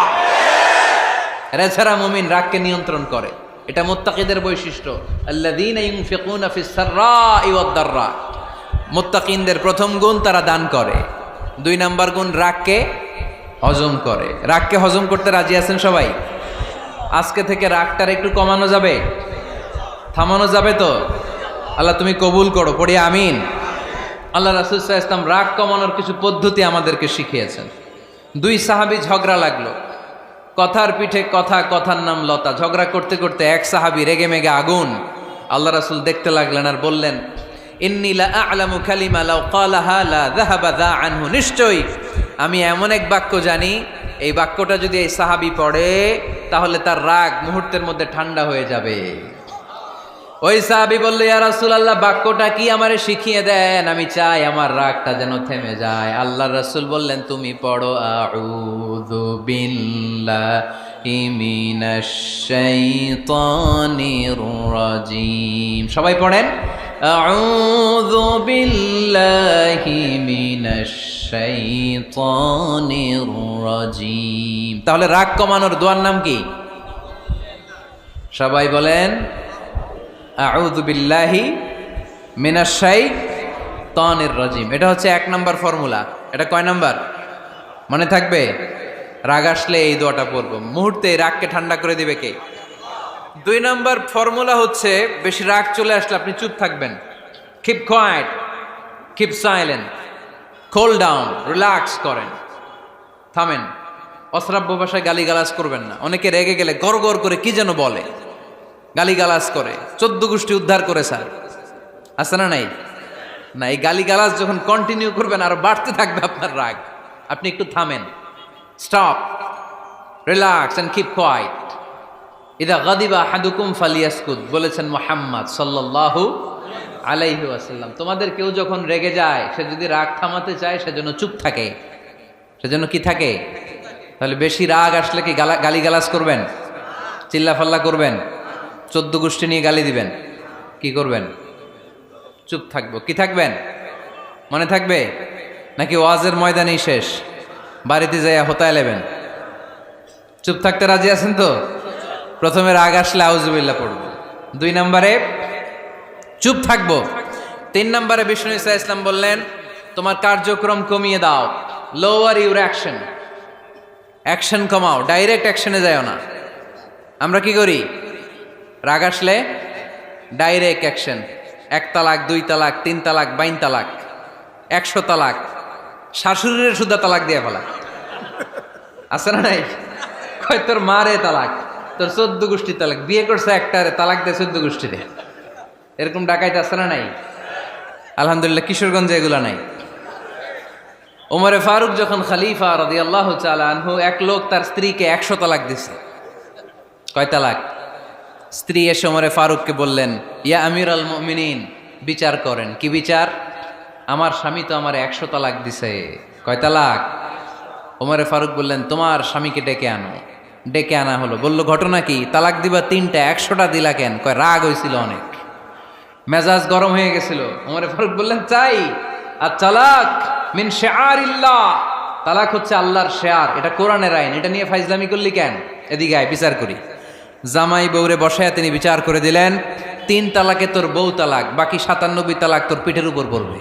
এছাড়া মুমিন রাগকে নিয়ন্ত্রণ করে। এটা মুত্তাকিদের বৈশিষ্ট্য। আল্লাযীনা ইউনফিকুনা ফিস সাররাই ওয়াদ দাররা। মুত্তাকিনদের প্রথম গুণ, তারা দান করে। 2 নাম্বার গুণ, রাগকে হজম করে। রাগকে হজম করতে রাজি আছেন সবাই? আজকে থেকে রাগটার একটু কমানো যাবে, থামানো যাবে তো? আল্লাহ তুমি কবুল করো, পড়ি আমিন। আল্লাহ রাসূল সাল্লাল্লাহু আলাইহি ওয়াসাল্লাম রাগ কমানোর কিছু পদ্ধতি আমাদেরকে শিখিয়েছেন। 2 সাহাবী ঝগড়া লাগলো, কথার পিঠে কথা, কথার নাম লতা। ঝগড়া করতে করতে এক সাহাবী রেগে মেগে আগুন। আল্লাহ রাসূল দেখতে লাগলেন আর বললেন, ইন্নী লা আ'লামু কালিমা লাউ ক্বালাহা লা যাহাবা যা আনহু। নিশ্চয়ই আমি এমন এক বাক্য জানি, এই বাক্যটা যদি এই সাহাবী পড়ে তাহলে তার রাগ মুহূর্তের মধ্যে ঠান্ডা হয়ে যাবে। ওই সাহাবী বলল, ইয়া রাসূলুল্লাহ, বাক্যটা কি আমারে শিখিয়ে দেন, আমি চাই আমার রাগটা যেন থেমে যায়। আল্লাহর রাসূল বললেন, তুমি পড়ো আউযু বিল্লাহি মিনাশ শাইতানির রাজীম। সবাই পড়েন, আউযু বিল্লাহি মিনাশ শাইতানির রাজীম। তাহলে রাগ কমানোর দোয়ার নাম কি? সবাই বলেন, আউযু বিল্লাহি মিনাশ শাইতানির রাজীম। এটা হচ্ছে 1 নম্বর ফর্মুলা। এটা কয় নাম্বার? মনে থাকবে? রাগ আসলে এই দোয়াটা পড়বো, মুহূর্তে রাগকে ঠান্ডা করে দিবে কে? 2 নম্বর ফর্মুলা হচ্ছে, বেশি রাগ চলে আসলে আপনি চুপ থাকবেন। Keep quiet, keep silent, cool down, relax করেন, থামেন। অশ্রাব্য ভাষায় গালিগালাজ করবেন না। অনেকে রেগে গেলে গড় গড় করে কি যেন বলে, গালিগালাজ করে, 14 গোষ্ঠী উদ্ধার করে স্যার, আছে না নাই? না, এই গালিগালাজ যখন কন্টিনিউ করবেন আরো বাড়তে থাকবে আপনার রাগ। আপনি একটু থামেন, stop, relax and keep quiet. ইদা গাদিবা আহাদুকুম ফালিয়াসকুত বলেছেন মুহাম্মদ সাল্লাল্লাহু আলাইহি ওয়াসাল্লাম। তোমাদের কেউ যখন রেগে যায়, সে যদি রাগ থামাতে চায় সেজন্য চুপ থাকে। সেজন্য কি থাকে? তাহলে বেশি রাগ আসলে কি গালিগালাজ করবেন, চিল্লাফাল্লা করবেন, 14 গোষ্ঠী নিয়ে গালি দিবেন, কি করবেন? চুপ থাকবো। কি থাকবেন? মনে থাকবে নাকি ওয়াজের ময়দানেই শেষ, বাড়িতে যাইয়া হোতায় নেবেন? চুপ থাকতে রাজি আছেন তো? প্রথমে রাগ আসলে আউযুবিল্লাহ পড়বো, 2 নম্বরে চুপ থাকবো, 3 নম্বরে বিষ্ণু ঈসা ইসলাম বললেন তোমার কার্যক্রম কমিয়ে দাও, লোয়ার ইউর অ্যাকশন, অ্যাকশন কমাও, ডাইরেক্ট অ্যাকশনে যাও না। আমরা কি করি? রাগ আসলে ডাইরেক্ট অ্যাকশন, 1 তালাক, 2 তালাক, 3 তালাক, 22 তালাক, 100 তালাক, শাশুড়ির সুদ্ধা তালাক দিয়ে ফেলা, আছে না নাই? কয় তোর মারে তালাক, তোর 14 গোষ্ঠী তালাক, বিয়ে করছে একটারে তালাক দেয় 14 গোষ্ঠীতে, এরকম ডাকাইতে আছে না নাই? আলহামদুলিল্লাহ কিশোরগঞ্জে এগুলা নাই। ওমরে ফারুক যখন খলিফা রাদিয়াল্লাহু তাআলা আনহু, এক লোক তার স্ত্রীকে 100 তালাক দিছে। কয় তালাক? স্ত্রী এসে ওমরে ফারুককে বললেন, ইয়া আমিরাল মুমিনিন, বিচার করেন। কি বিচার? আমার স্বামী তো আমার 100 তালাক দিছে। কয় তালাক? ওমরে ফারুক বললেন, তোমার স্বামীকে ডেকে আনো। ডেকে আনা হলো। বলল, ঘটনা কি? তালাক দিবা 3টা, 100টা দিলা কেন? কয় রাগ হয়েছিল অনেক, মেজাজ গরম হয়ে গেছিল। ওমরে ফারুক বললেন, চাই আর তালাক মিন শিআরিল্লাহ, তালাক হচ্ছে আল্লাহর শিআর, এটা কোরআনের আইন, এটা নিয়ে ফাইজলামি করলি কেন? এদিকে আয়, বিচার করি। জামাই বউরে বসায় তিনি বিচার করে দিলেন, 3 তালাকে তোর বউ তালাক, বাকি 97 তালাক তোর পিঠের উপর পড়বে।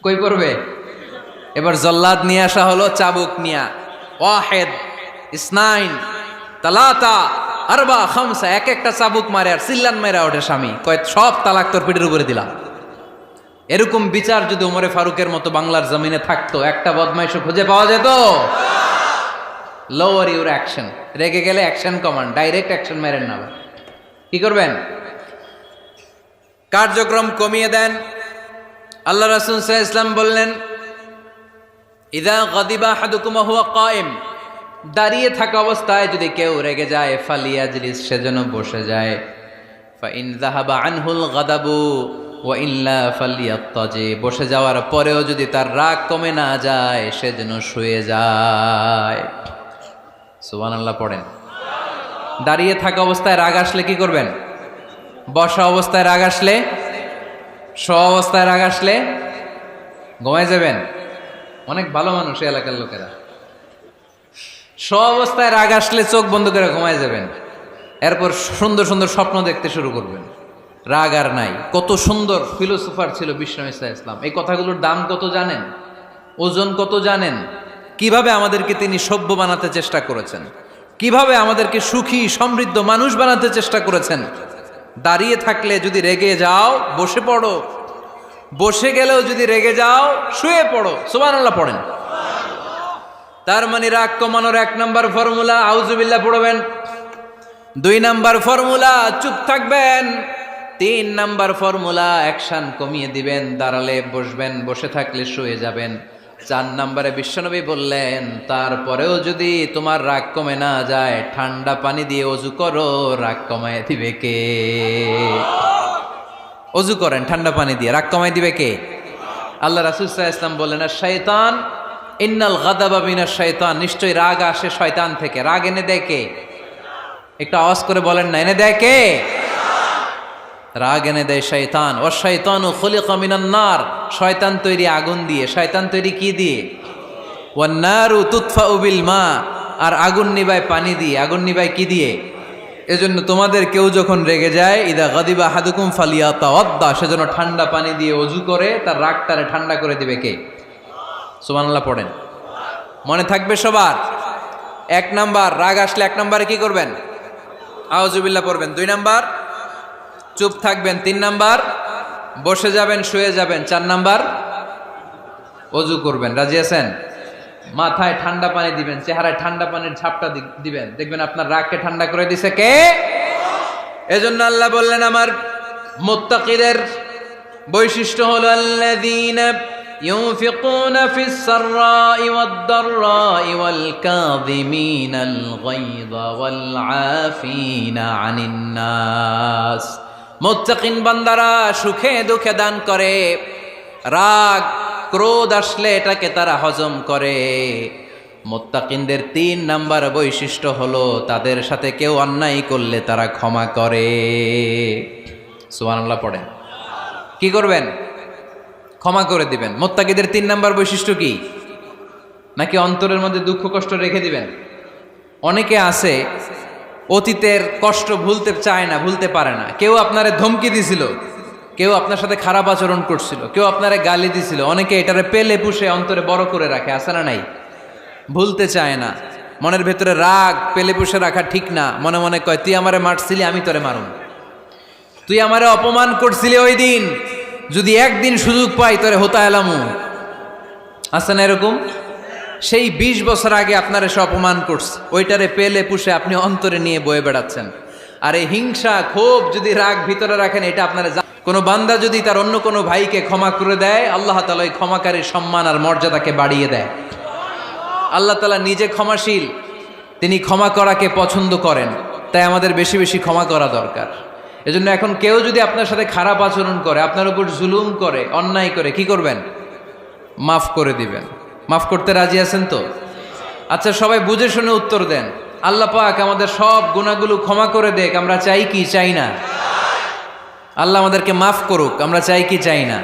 কই পড়বে? এবার জল্লাদ নিয়ে আসা হলো, চাবুক নিয়া, ওয়াহেদ, ইসনাইন, তালাতা, আরবা, খামসা, এক একটা চাবুক মারে আর চিল্লান মেরা ওঠে স্বামী, কয় সব তালাক তোর পিঠের উপরে দিলাম। এরকম বিচার যদি ওমরে ফারুকের মতো বাংলার জমিনে থাকতো, একটা বদমাইশও খুঁজে পাওয়া যেত? লোয়ার ইউর অ্যাকশন, রেগে গেলে অ্যাকশন কমান, ডাইরেক্ট অ্যাকশন মেরেন না। কি করবেন? কার্যক্রম কমিয়ে দেন। আল্লাহ রাসূল সাল্লাল্লাহু আলাইহি ওয়াসাল্লাম বললেন, ইযা গাদিবা আহাদুকুম ওয়া হুয়া কায়েম, দাঁড়িয়ে থাকা অবস্থায় যদি কেউ রেগে যায়, ফালিয়াজলিস, সেজন্য বসে যায়। ফা ইন যাহাবা আনহুল গাদাবু ওয়া ইল্লা ফালিয়াত্তাজি, বসে যাওয়ার পরেও যদি তার রাগ কমে না যায়, সেজন্য শুয়ে যায়। সুবহানাল্লাহ পড়েন। দাঁড়িয়ে থাকা অবস্থায় রাগ আসলে কি করবেন? বসা অবস্থায় রাগ আসলে, শোয়া অবস্থায় রাগ আসলে ঘুমায় যাবেন। অনেক ভালো মানুষ এই এলাকার লোকেরা। শোয়া অবস্থায় রাগ আসলে চোখ বন্ধ করে ঘুমায় যাবেন, এরপর সুন্দর সুন্দর স্বপ্ন দেখতে শুরু করবেন। রাগ আর নাই। কত সুন্দর ফিলোসোফার ছিল বিষ্ণু ঈসা ইসলাম। এই কথাগুলোর দাম কত জানেন? ওজন কত জানেন? কিভাবে আমাদেরকে তিনি সভ্য বানাতে চেষ্টা করেছেন, কিভাবে আমাদেরকে সুখী সমৃদ্ধ মানুষ বানাতে চেষ্টা করেছেন। দাঁড়িয়ে থাকলে যদি রেগে যাও, বসে পড়ো। বসে গেলেও যদি রেগে যাও, শুয়ে পড়ো। সুবহানাল্লাহ পড়েন। তার মানে রাগ কমানোর 1 নম্বর ফর্মুলা আউযুবিল্লাহ পড়বেন, 2 নম্বর ফর্মুলা চুপ থাকবেন, 3 নম্বর ফর্মুলা অ্যাকশন কমিয়ে দিবেন, দাঁড়ালে বসবেন, বসে থাকলে শুয়ে যাবেন। 4 নম্বরে বিশ্বনবী বললেন, তারপরেও যদি তোমার রাগ কমে না যায়, ঠান্ডা পানি দিয়ে ওযু করো, রাগ কমায় দিবে কে? ওযু করেন ঠান্ডা পানি দিয়ে, রাগ কমায় দিবে কে? আল্লাহ রাসূল সাল্লাল্লাহু আলাইহি ওয়াসাল্লাম বললেন, শাইতান ইন্নাল গাদাবা মিনাশ শাইতান, নিশ্চয়ই রাগ আসে শয়তান থেকে। রাগ এনে দেয় কে? একটু আওয়াজ করে বলেন না, এনে দেয় কে? রাগ এনে দেয় শয়তান। ও শয়তানু খুলিকা মিনান নার, শয়তান তৈরি আগুন দিয়ে। শয়তান তৈরি কি দিয়ে? ওয়ান নারু তুতফাউ বিল মা, আর আগুন নিবায় পানি দিয়ে। আগুন নিবায় কি দিয়ে? এজন্য তোমাদের কেউ যখন রেগে যায়, ইদা গাদিবা আহাদুকুম ফালিয়াতাওয়াদ্দা, সেজন্য ঠান্ডা পানি দিয়ে ওযু করে তার রাগটারে ঠান্ডা করে দিবে কে? সুবহানাল্লাহ পড়েন। মনে থাকবে সবার? 1 নাম্বার, রাগ আসলে 1 নাম্বারে কি করবেন? আউযুবিল্লাহ পড়বেন। 2 নাম্বার, চুপ থাকবেন। 3 নাম্বার, বসে যাবেন, শুয়ে যাবেন। 4 নাম্বার, ওযু করবেন। রাজি আছেন? মাথায় ঠান্ডা পানি দিবেন, চেহারায় ঠান্ডা পানির ঝাপটা দিবেন, দেখবেন আপনার রাগকে ঠান্ডা করে দিছে কে? এজন্য আল্লাহ বললেন আমার মুত্তাকিদের বৈশিষ্ট্য হলো আল্লাযীনা ইউনফিকুনা ফিস সাররাই ওয়াদ দাররাই ওয়াল কাযিমিনাল গায়যা ওয়াল আফিনা আনিন নাস। মুত্তাকিন বান্দারা সুখে দুঃখে দান করে, রাগ ক্রোধ আসলে এটাকে তারা হজম করে। মুত্তাকিনদের 3 নাম্বার বৈশিষ্ট্য হলো তাদের সাথে কেউ অন্যায় করলে তারা ক্ষমা করে। সুবহানাল্লাহ পড়েন। কি করবেন? ক্ষমা করে দিবেন। মুত্তাকিদের 3 নাম্বার বৈশিষ্ট্য কি? নাকি অন্তরের মধ্যে দুঃখ কষ্ট রেখে দিবেন? অনেকে আছে অতীতের কষ্ট ভুলতে চায় না, ভুলতে পারে না। কেউ আপনারে ধমকি দিছিল, কেউ আপনার সাথে খারাপ আচরণ করছিল, কেউ আপনারে গালি দিছিল, অনেকে এটারে পেলে পুষে অন্তরে বড় করে রাখে, আছে না নাই? ভুলতে চায় না। মনের ভেতরে রাগ পেলে পুষে রাখা ঠিক না। মনে মনে কয় তুই আমারে মারছিলি, আমি তোরে মারুম। তুই আমারে অপমান করছিলি ওই দিন, যদি একদিন সুযোগ পাই তোরে হতা এলামু। আছে না এরকম? সেই 20 বছর আগে আপনারে সে অপমান করছে, ওইটারে পেলে পুষে আপনি অন্তরে নিয়ে বয়ে বেড়াচ্ছেন। আর এই হিংসা ক্ষোভ যদি রাগ ভিতরে রাখেন, এটা আপনারা কোনো বান্দা যদি তার অন্য কোনো ভাইকে ক্ষমা করে দেয়, আল্লাহ তাআলা ওই ক্ষমাকারীর সম্মান আর মর্যাদাকে বাড়িয়ে দেয়। আল্লাহ তাআলা নিজে ক্ষমাশীল, তিনি ক্ষমা করাকে পছন্দ করেন। তাই আমাদের বেশি বেশি ক্ষমা করা দরকার। এজন্য এখন কেউ যদি আপনার সাথে খারাপ আচরণ করে, আপনার উপর জুলুম করে, অন্যায় করে, কি করবেন? মাফ করে দিবেন। মাফ করতে রাজি আছেন তো? আচ্ছা, সবাই বুঝে শুনে উত্তর দেন। আল্লাহ পাক আমাদের সব গুনাহগুলো ক্ষমা করে দেখ, আমরা চাই কি চাই না? আল্লাহ আমাদেরকে মাফ করুক, আমরা চাই কি চাই না?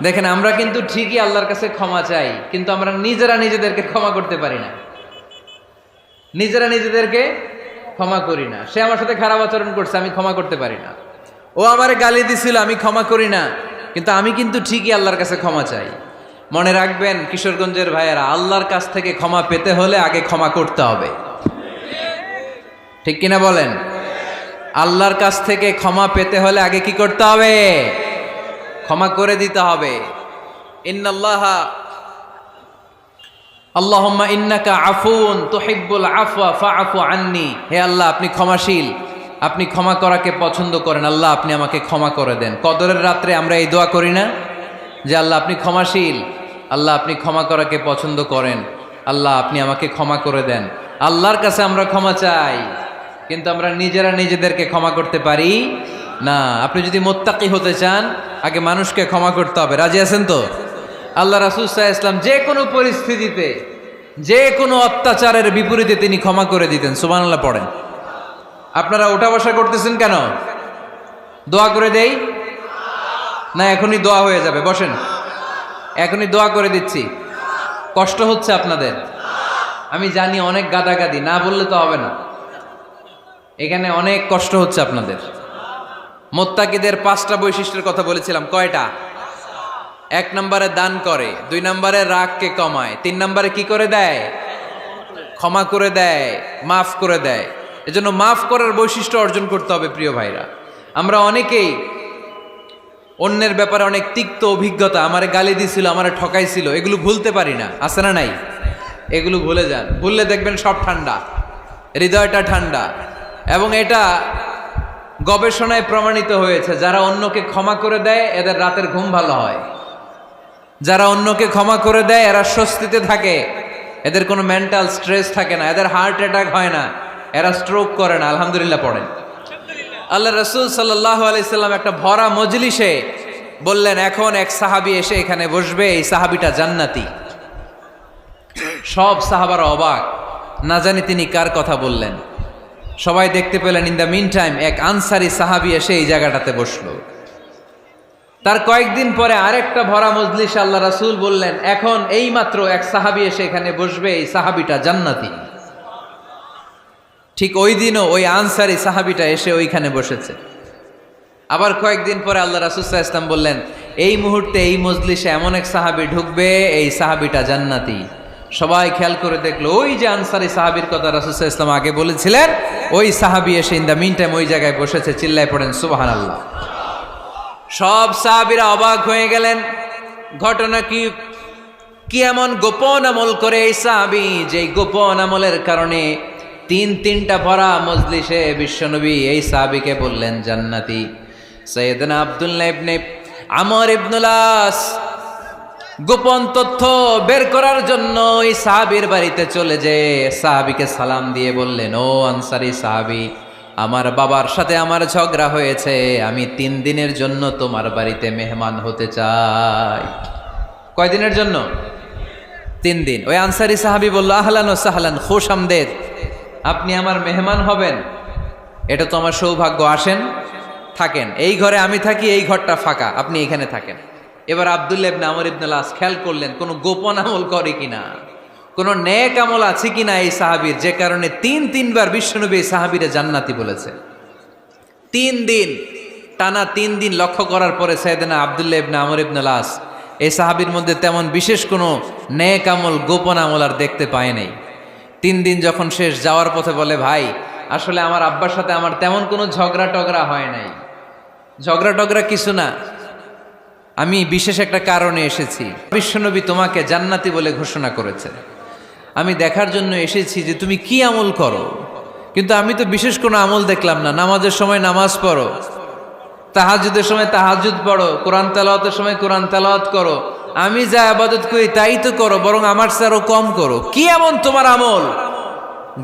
দেখেন, আমরা কিন্তু ঠিকই আল্লাহর কাছে ক্ষমা চাই, কিন্তু আমরা নিজেরা নিজেদেরকে ক্ষমা করতে পারি না। নিজেরা নিজেদেরকে ক্ষমা করি না। সে আমার সাথে খারাপ আচরণ করছে, আমি ক্ষমা করতে পারি না। ও আমারে গালি দিছিল, আমি ক্ষমা করি না, কিন্তু আমি কিন্তু ঠিকই আল্লাহর কাছে ক্ষমা চাই। মনে রাখবেন কিশোরগঞ্জের ভাইয়েরা, আল্লাহর কাছ থেকে ক্ষমা পেতে হলে আগে ক্ষমা করতে হবে। ঠিক কিনা বলেন? আল্লাহর কাছ থেকে ক্ষমা পেতে হলে আগে কি করতে হবে? ক্ষমা করে দিতে হবে। ইন্নাল্লাহা আল্লাহুম্মা ইন্নাকা আফুন তুহিব্বুল আফওয়া ফাআফু আন্নি। হে আল্লাহ, আপনি ক্ষমাশীল, আপনি ক্ষমা করাকে পছন্দ করেন। আল্লাহ, আপনি আমাকে ক্ষমা করে দেন। কদরের রাত্রে আমরা এই দোয়া করি না যে আল্লাহ আপনি ক্ষমাশীল, আল্লাহ আপনি ক্ষমা করাকে পছন্দ করেন, আল্লাহ আপনি আমাকে ক্ষমা করে দেন। আল্লাহর কাছে আমরা ক্ষমা চাই, কিন্তু আমরা নিজেরা নিজেদেরকে ক্ষমা করতে পারি না। আপনি যদি মুত্তাকি হতে চান, আগে মানুষকে ক্ষমা করতে হবে। রাজি আছেন তো? আল্লাহ রাসূল সাল্লাল্লাহু আলাইহি ওয়াসাল্লাম যে কোনো পরিস্থিতিতে, যে কোনো অত্যাচারের বিপরীতে তিনি ক্ষমা করে দিতেন। সুবহানাল্লাহ পড়েন। আপনারা ওঠা বসা করতেছেন কেন? দোয়া করে দেই না? এখনই দোয়া হয়ে যাবে, বসেন। এখনই দোয়া করে দিচ্ছি। কষ্ট হচ্ছে আপনাদের? আমি জানি অনেক গাদাগাদি, না বললে তো হবে না। এখানে অনেক কষ্ট হচ্ছে আপনাদের। মুত্তাকিদের 5টা বৈশিষ্ট্যের কথা বলেছিলাম, কয়টা? 1 নম্বরে দান করে, 2 নম্বরে রাগকে কমায়, 3 নম্বরে কি করে দেয়? ক্ষমা করে দেয়, মাফ করে দেয়। এজন্য মাফ করার বৈশিষ্ট্য অর্জন করতে হবে প্রিয় ভাইরা। আমরা অনেকেই অন্যের ব্যাপারে অনেক তিক্ত অভিজ্ঞতা, আমারে গালি দিছিল, আমারে ঠকাইছিল, এগুলো ভুলতে পারি না। আছে না নাই? এগুলো ভুলে যান। ভুললে দেখবেন সব ঠান্ডা, হৃদয়টা ঠান্ডা। এবং এটা গবেষণায় প্রমাণিত হয়েছে, যারা অন্যকে ক্ষমা করে দেয় এদের রাতের ঘুম ভালো হয়। যারা অন্যকে ক্ষমা করে দেয় এরা স্বস্তিতে থাকে, এদের কোনো মেন্টাল স্ট্রেস থাকে না, এদের হার্ট অ্যাটাক হয় না, এরা স্ট্রোক করে না। আলহামদুলিল্লাহ পড়েন। আল্লাহ রাসূল সাল্লাল্লাহু আলাইহি সাল্লাম একটা ভরা মজলিসে বললেন, এখন এক সাহাবী এসে এখানে বসবে, এই সাহাবীটা জান্নাতি। সব সাহাবারা অবাক, না জানি তিনি কার কথা বললেন। সবাই দেখতে পেলেন ইন দ্য মিন টাইম এক আনসারি সাহাবী এসে এই জায়গাটাতে বসলো। তার কয়েকদিন পরে আরেকটা ভরা মজলিসে আল্লাহ রাসূল বললেন, এখন এই মাত্র এক সাহাবী এসে এখানে বসবে, এই সাহাবীটা জান্নাতি। ঠিক ওই দিনও ওই আনসারি সাহাবীটা এসে ওইখানে বসেছে। আবার কয়েকদিন পরে আল্লাহ রাসূল সাল্লাল্লাহু আলাইহি ওয়াসাল্লাম বললেন, এই মুহূর্তে এই মজলিসে এমন এক সাহাবী ঢুকবে, এই সাহাবীটা জান্নাতি। সবাই খেয়াল করে দেখলো ওই যে আনসারী সাহাবীর কথা রাসূল সাল্লাল্লাহু আলাইহি ওয়াসাল্লাম আগে বলেছিলেন, ওই সাহাবী এসে ইন দ্য মিন টাইম ওই জায়গায় বসেছে। চিল্লায় পড়েন সুবহানাল্লাহ। সব সাহাবীরা অবাক হয়ে গেলেন। ঘটনা কি এমন গোপন আমল করে এই সাহাবী, যে গোপন আমলের কারণে তিনটা ভরা মজলিসে বিশ্বনবী এই সাহাবীকে বললেন জান্নাতি। সাইয়েদনা আব্দুল্লাহ ইবনে আমর ইবনুল আস গোপন তথ্য বের করার জন্য ওই সাহাবীর বাড়িতে চলে যেয়ে সাহাবীকে সালাম দিয়ে বললেন, ও আনসারী সাহাবী, আমার বাবার সাথে আমার ঝগড়া হয়েছে, আমি 3 দিনের জন্য তোমার বাড়িতে মেহমান হতে চাই। কয়দিনের জন্য? 3 দিন। ওই আনসারী সাহাবী বলল, আহলান ওয়া সাহলান, খুশ আমদেদ, আপনি আমার মেহমান হবেন, এটা তো আমার সৌভাগ্য, আসেন থাকেন, এই ঘরে আমি থাকি, এই ঘরটা ফাঁকা, আপনি এখানে থাকেন। এবার আব্দুল্লাহ ইবনে আমর ইবনুল আস খেয়াল করলেন কোনো গোপন আমল করে কিনা, কোনো নেক আমল আছে কিনা এই সাহাবীর, যে কারণে 3বার বিশ্বনবী এই সাহাবীরে জান্নাতি বলেছে। 3 দিন টানা 3 দিন লক্ষ্য করার পরে সাইয়েদনা আব্দুল্লাহ ইবনে আমর ইবনুল আস এই সাহাবীর মধ্যে তেমন বিশেষ কোনো নেক আমল, গোপন আমল আর দেখতে পায় নাই। 3 দিন যখন শেষ, যাওয়ার পথে বলে, ভাই আসলে আমার আব্বার সাথে আমার তেমন কোনো ঝগড়া টগড়া হয় নাই, ঝগড়া টগড়া কিছু না, আমি বিশেষ একটা কারণে এসেছি। বিশ্বনবী তোমাকে জান্নাতি বলে ঘোষণা করেছে, আমি দেখার জন্য এসেছি যে তুমি কি আমল করো, কিন্তু আমি তো বিশেষ কোনো আমল দেখলাম না। নামাজের সময় নামাজ পড়ো, তাহাজ্জুদের সময় তাহাজ্জুদ পড়ো, কোরআন তেলাওয়াতের সময় কোরআন তেলাওয়াত করো, আমি যা ইবাদত করি তাই তো করো, বরং আমার চেয়ে আরো কম করো। কি এমন তোমার আমল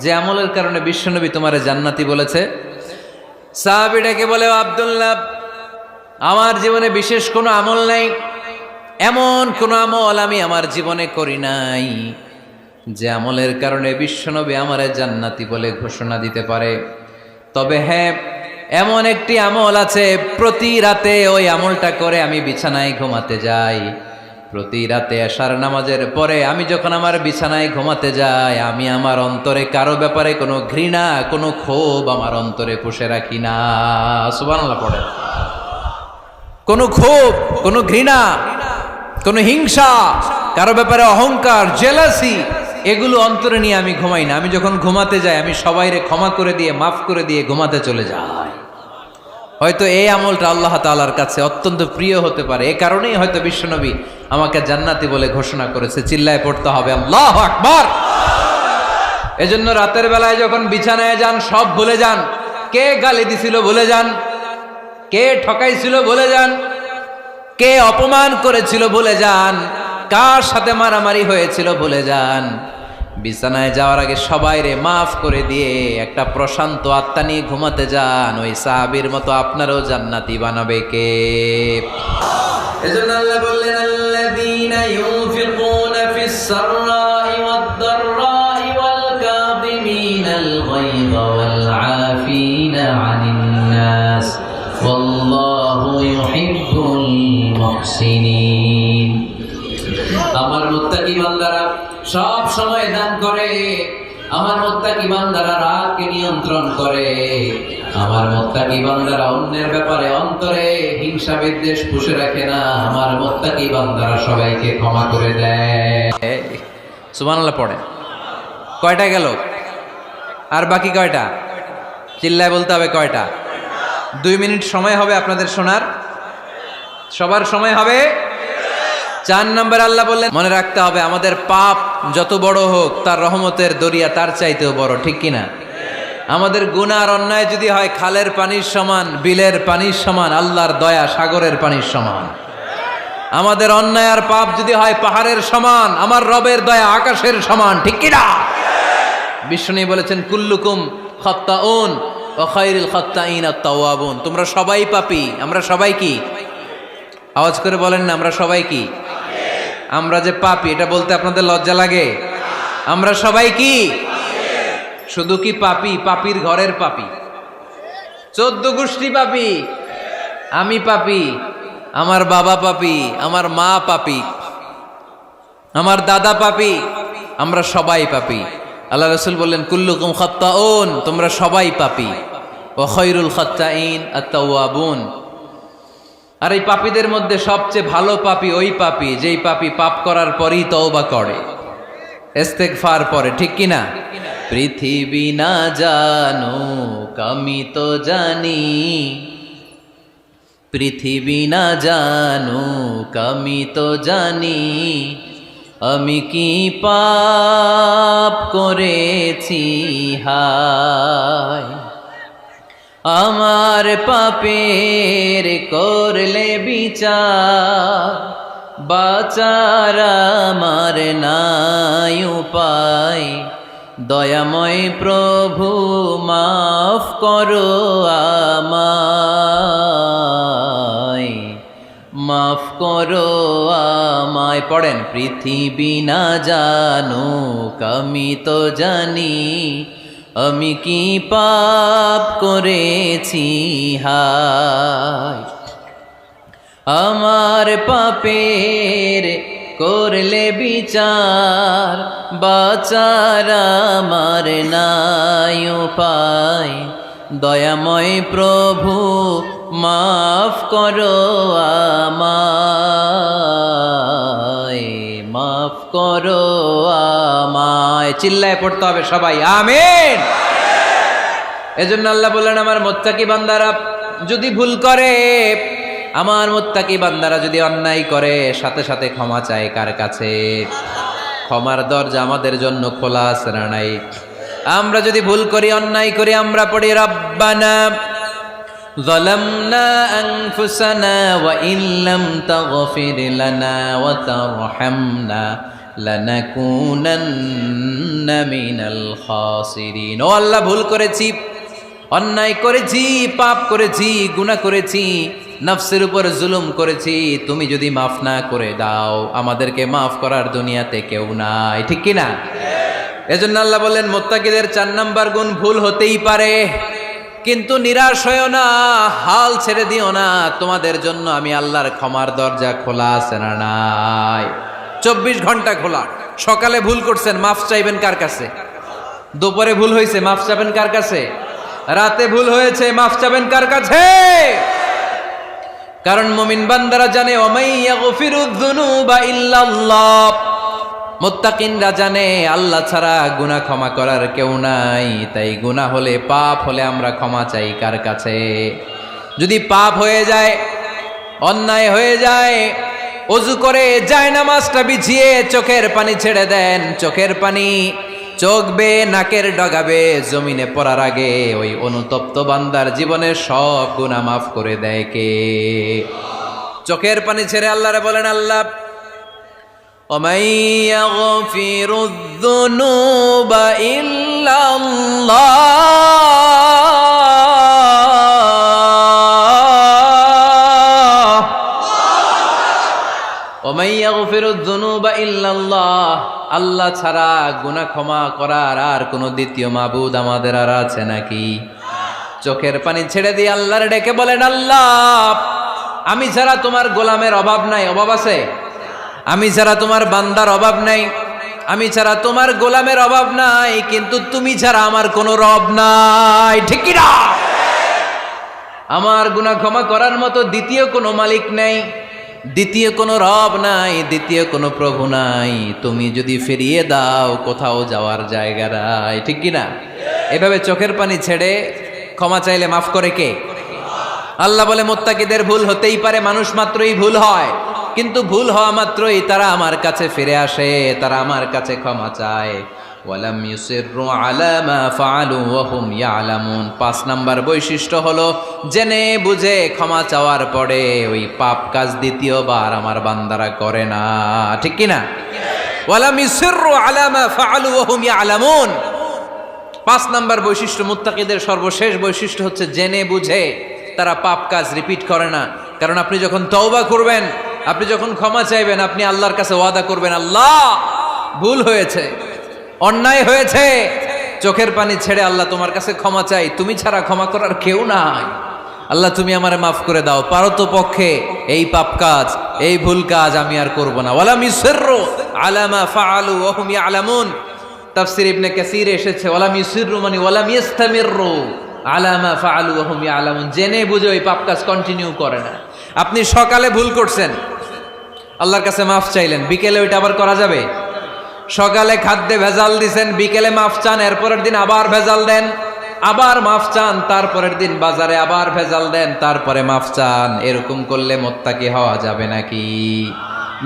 যে আমলের কারণে বিশ্বনবী তোমারে জান্নাতি বলেছে? সাহাবীটাকে বলে, আব্দুল্লাহ, আমার জীবনে বিশেষ কোনো আমল নাই, এমন কোনো আমল আমি আমার জীবনে করি নাই যে আমলের কারণে বিশ্বনবী আমারে জান্নাতি বলে ঘোষণা দিতে পারে। তবে হ্যাঁ, এমন একটি আমল আছে, প্রতি রাতে ওই আমলটা করে আমি বিছানায় ঘুমাতে যাই। প্রতি রাতে এশার নামাজের পরে আমি যখন আমার বিছানায় ঘুমাতে যাই, আমি আমার অন্তরে কারো ব্যাপারে কোনো ঘৃণা, কোনো ক্ষোভ আমার অন্তরে পুষে রাখি না। সুবহানাল্লাহ পড়ে। কোনো ক্ষোভ, কোনো ঘৃণা, কোনো হিংসা, কারো ব্যাপারে অহংকার, জেলাসি, এগুলো অন্তরে নিয়ে আমি ঘুমাই না। আমি যখন ঘুমাতে যাই, আমি সবাইরে ক্ষমা করে দিয়ে, মাফ করে দিয়ে ঘুমাতে চলে যাই। হয়তো এই আমলটা আল্লাহ তাআলার কাছে অত্যন্ত প্রিয় হতে পারে, এ কারণেই হয়তো বিশ্বনবী আমাকে জান্নাতি বলে ঘোষণা করেছে। চিল্লায় পড়তে হবে আল্লাহু আকবার। এজন্য রাতের বেলায় যখন বিছানায় যান, সব ভুলে যান। কে গালি দিছিল ভুলে যান, কে ঠকাইছিল ভুলে যান, কে অপমান করেছিল ভুলে যান, কার সাথে মারামারি হয়েছিল ভুলে যান। বিছানায় যাওয়ার আগে সবাইরে মাফ করে দিয়ে একটা প্রশান্ত আত্মা নিয়ে ঘুমাতে যান। ওই সাহাবীর মতো আপনারও জান্নাতি বানাবে কে? এজন্য আল্লাহ বললেন, আল্লাযীনা ইউনফিকুনা ফিস সাররাই ওয়াদ দাররাই ওয়াল কাযিমিনাল গায়যা ওয়াল আফিনা আনিন নাস ওয়াল্লাহু ইউহিব্বুল মুহসিনিন। আমার মুত্তাকি বান্দারা সব সময় দান করে, আমার মুত্তাকি বান্দারা রাগকে নিয়ন্ত্রণ করে, আমার মুত্তাকি বান্দারা অন্যের ব্যাপারে অন্তরে হিংসা বিদ্বেষ পুষে রাখে না, আমার মুত্তাকি বান্দারা সবাইকে ক্ষমা করে দেয়। সুবহানাল্লাহ পড়ে। কয়টা গেল? আর বাকি কয়টা? চিল্লায় বলতে হবে কয়টা? 2 মিনিট সময় হবে আপনাদের শোনার। সবার সময় হবে। 4 নম্বর আল্লাহ বললেন, মনে রাখতে হবে আমাদের পাপ যত বড় হোক, তার রহমতের দরিয়া তার চাইতেও বড়, ঠিক কিনা? আমাদের গুনাহ আর অন্যায় যদি হয় খালের পানির সমান, বিলের পানির সমান, আল্লাহর দয়া সাগরের পানির সমান। আমাদের অন্যায় আর পাপ যদি হয় পাহাড়ের সমান, আমার রবের দয়া আকাশের সমান, ঠিক কিনা? বিষ্ণু বলেছেন, কুল্লুকুম খাত্তাউন ওয়া খায়রুল খাত্তাইন আত-তাওয়াবুন। তোমরা সবাই পাপী। আমরা সবাই কি? আওয়াজ করে বলেন না, আমরা সবাই কি? আমরা যে পাপী, এটা বলতে আপনাদের লজ্জা লাগে? আমরা সবাই কি? শুধু কি পাপী? পাপীর ঘরের পাপী, 14 গোষ্ঠী পাপী। আমি পাপী, আমার বাবা পাপী, আমার মা পাপী, আমার দাদা পাপী, আমরা সবাই পাপী। আল্লাহ রাসূল বললেন, কুল্লুকুম খাত্তাউন, তোমরা সবাই পাপী, ওয়া খায়রুল খাত্তাইন আত-তাওয়াবুন। আর এই পাপীদের মধ্যে সবচেয়ে ভালো পাপী ওই পাপী যেই পাপী পাপ করার পরই তওবা করে। ইস্তেগফার পরে, ঠিক কিনা? পৃথিবী না জানুক আমি তো জানি, পৃথিবী না জানুক আমি তো জানি, আমি কি পাপ করেছি হায়। আমার পাপের করলে বিচার, বাঁচার আমার নাই উপায়। দয়াময় প্রভু মাফ করো আমায়, মাফ করো আমায়। পড়েন, পৃথিবী না জানুক আমি তো জানি, আমি কি পাপ করেছি হায়। আমার পাপের করলে বিচার, বাঁচার আমার নাই উপায়। দয়াময় প্রভু মাফ করো আমায়, মাফ করো আমায়। চিল্লায় পড়তে হবে সবাই, আমিন। এজন্য আল্লাহ বললেন, আমার মুত্তাকি বান্দারা যদি ভুল করে, আমার মুত্তাকি বান্দারা যদি অন্যায় করে, সাথে সাথে ক্ষমা চায় কার কাছে? ক্ষমার দরজা আমাদের জন্য খোলা আছে না নাই? আমরা যদি ভুল করি, অন্যায় করি, আমরা পড়ি রব্বানা যালামনা আনফুসানা ওয়া ইল্লাম তাগফির লানা ওয়া তারহামনা লানাকুনান্না মিনাল খাসিরিন। ও আল্লাহ, ভুল করেছি, অন্যায় করেছি, পাপ করেছি, গুনাহ করেছি, নফসের উপর জুলুম করেছি। তুমি যদি মাফ না করে দাও, আমাদেরকে মাফ করার দুনিয়াতে কেউ নাই, ঠিক কিনা? এজন্য আল্লাহ বললেন, মুত্তাকিদের 4 নাম্বার গুণ, ভুল হতেই পারে কিন্তু নিরাশ হয়েও না, হাল ছেড়ে দিও না। তোমাদের জন্য আমি আল্লাহর ক্ষমার দরজা খোলা আছে না নাই? 24 ঘন্টা খোলা। সকালে ভুল করছেন, মাফ চাইবেন কার কাছে? দুপুরে ভুল হয়েছে, মাফ চাইবেন কার কাছে? রাতে ভুল হয়েছে, মাফ চাইবেন কার কাছে? কারণ মুমিন বান্দারা জানে, ওয়ামাইয়াগফিরুয যুনুবা ইল্লাল্লাহ। মুত্তাকিনরা জানে আল্লাহ ছাড়া গুনাহ ক্ষমা করার কেউ নাই। তাই গুনাহ হলে, পাপ হলে আমরা ক্ষমা চাই কার কাছে? যদি পাপ হয়ে যায়, অন্যায় হয়ে যায়, ওযু করে জায়নামাজটা বিছিয়ে চোখের পানি ছেড়ে দেন। চোখের পানি চোখ বেয়ে নাকের ডগাবে জমিনে পড়ার আগে ওই অনুতপ্ত বান্দার জীবনের সব গুনাহ মাফ করে দেয় কে? চোখের পানি ছেড়ে আল্লাহরে বলেন, আল্লাহ وَمَن يَغْفِرُ الذُّنُوبَ إِلَّا اللَّهُ وَمَن يَغْفِرُ الذُّنُوبَ إِلَّا اللَّهُ। আল্লাহ ছাড়া গুনাহ ক্ষমা করার আর কোনো দ্বিতীয় মাবুদ আমাদের আর আছে নাকি? চোখের পানি ছেড়ে দিয়ে আল্লাহর ডেকে বলেন, আল্লাহ আমি ছাড়া তোমার গোলামের অভাব নাই। অভাব আছে? আমি ছাড়া তোমার বান্দার অভাব নাই, আমি ছাড়া তোমার গোলামের অভাব নাই, কিন্তু তুমি ছাড়া আমার কোনো রব নাই, ঠিক কি না? আমার গুনাহ ক্ষমা করার মতো দ্বিতীয় কোনো মালিক নাই, দ্বিতীয় কোনো রব নাই, দ্বিতীয় কোনো প্রভু নাই। তুমি যদি ফিরিয়ে দাও, কোথাও যাওয়ার জায়গা নাই, ঠিক কি না? এভাবে চোখের পানি ছেড়ে ক্ষমা চাইলে মাফ করে কে? আল্লাহ বলে, মুত্তাকিদের ভুল হতেই পারে, মানুষ মাত্রই ভুল হয়, কিন্তু ভুল হওয়া মাত্রই তারা আমার কাছে ফিরে আসে, তারা আমার কাছে ক্ষমা চায়। ওয়ালাম ইউসিররু আলা মা ফাআলু ওয়া হুম ইয়ালামুন। 5 নাম্বার বৈশিষ্ট্য হলো, জেনে বুঝে ক্ষমা চাওয়ার পরে ওই পাপ কাজ দ্বিতীয়বার আমার বান্দারা করে না, ঠিক কি না? ওয়ালাম ইউসিররু আলা মা ফাআলু ওয়া হুম ইয়ালামুন। 5 নাম্বার বৈশিষ্ট্য, মুত্তাকিদের সর্বশেষ বৈশিষ্ট্য হচ্ছে জেনে বুঝে তারা পাপ কাজ রিপিট করে না। কারণ আপনি যখন তওবা করবেন, আপনি যখন ক্ষমা চাইবেন, আপনি আল্লাহর কাছে ওয়াদা করবেন, আল্লাহ ভুল হয়েছে, অন্যায় হয়েছে, চোখের পানি ছেড়ে আল্লাহ তোমার কাছে ক্ষমা চাই, তুমি ছাড়া ক্ষমা করার কেউ নাই। আল্লাহ তুমি আমারে মাফ করে দাও, পারতো পক্ষে এই পাপ কাজ, এই ভুল কাজ আমি আর করব না। ওয়ালাম ইউসিররু আলা মা ফাআলু ওয়া হুম ইয়ালামুন। তাফসীর ইবনে কাসীর এসেছে, ওয়ালাম ইউসিররু মানে ওয়ালাম ইস্তামিররু আলা মা ফাআলু ওয়া হুম ইয়ালামুন। জেনে বুঝে ওই পাপ কাজ কন্টিনিউ করে না। আপনি সকালে ভুল করছেন, আল্লাহর কাছে মাফ চাইলেন, বিকেলে ওইটা আবার করা যাবে? সকালে খাদ্যে ভেজাল দিছেন, বিকেলে মাফ চান, এরপরের দিন আবার ভেজাল দেন, আবার মাফ চান, তারপরের দিন বাজারে আবার ভেজাল দেন, তারপরে মাফ চান। এরকম করলে মুত্তাকি হওয়া যাবে নাকি?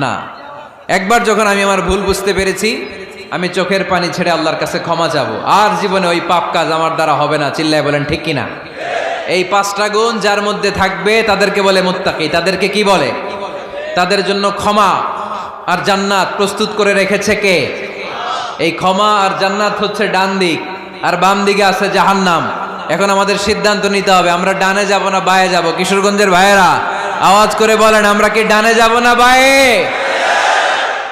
না। একবার যখন আমি আমার ভুল বুঝতে পেরেছি, আমি চোখের পানি ছেড়ে আল্লাহর কাছে ক্ষমা চাবো। আর জীবনে ওই পাপ কাজ আমার দ্বারা হবে না। চিল্লায় বলেন ঠিক কিনা? এই 5টা গুণ যার মধ্যে থাকবে তাদেরকে বলে মুত্তাকি। তাদেরকে কি বলে? তাদের জন্য ক্ষমা আর জান্নাত প্রস্তুত করে রেখেছে কে? এই ক্ষমা আর জান্নাত হচ্ছে ডান দিক, আর বাম দিকে আছে জাহান্নাম। এখন আমাদের সিদ্ধান্ত নিতে হবে, আমরা ডানে যাব না বায়ে যাব। কিশোরগঞ্জের ভাইয়েরা আওয়াজ করে বলেন, আমরা কি ডানে যাব না বায়ে?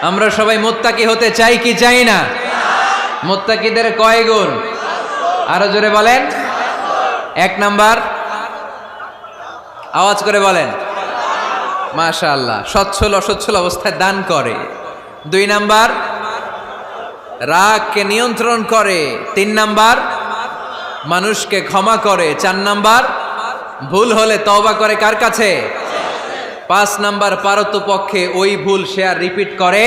আমরা সবাই মুত্তাকি হতে চাই কি চাই না? মুত্তাকিদের কয় গুণ? আরো জোরে বলেন। 1 নাম্বার, আওয়াজ করে বলেন। মাশাআল্লাহ, সচ্ছল অসচ্ছল অবস্থায় দান করে। 2 নাম্বার, রাগকে নিয়ন্ত্রণ করে। 3 নাম্বার, মানুষকে ক্ষমা করে। 4 নাম্বার, ভুল হলে তওবা করে কার কাছে? 5 নাম্বার, পারতপক্ষে ওই ভুল সে আর রিপিট করে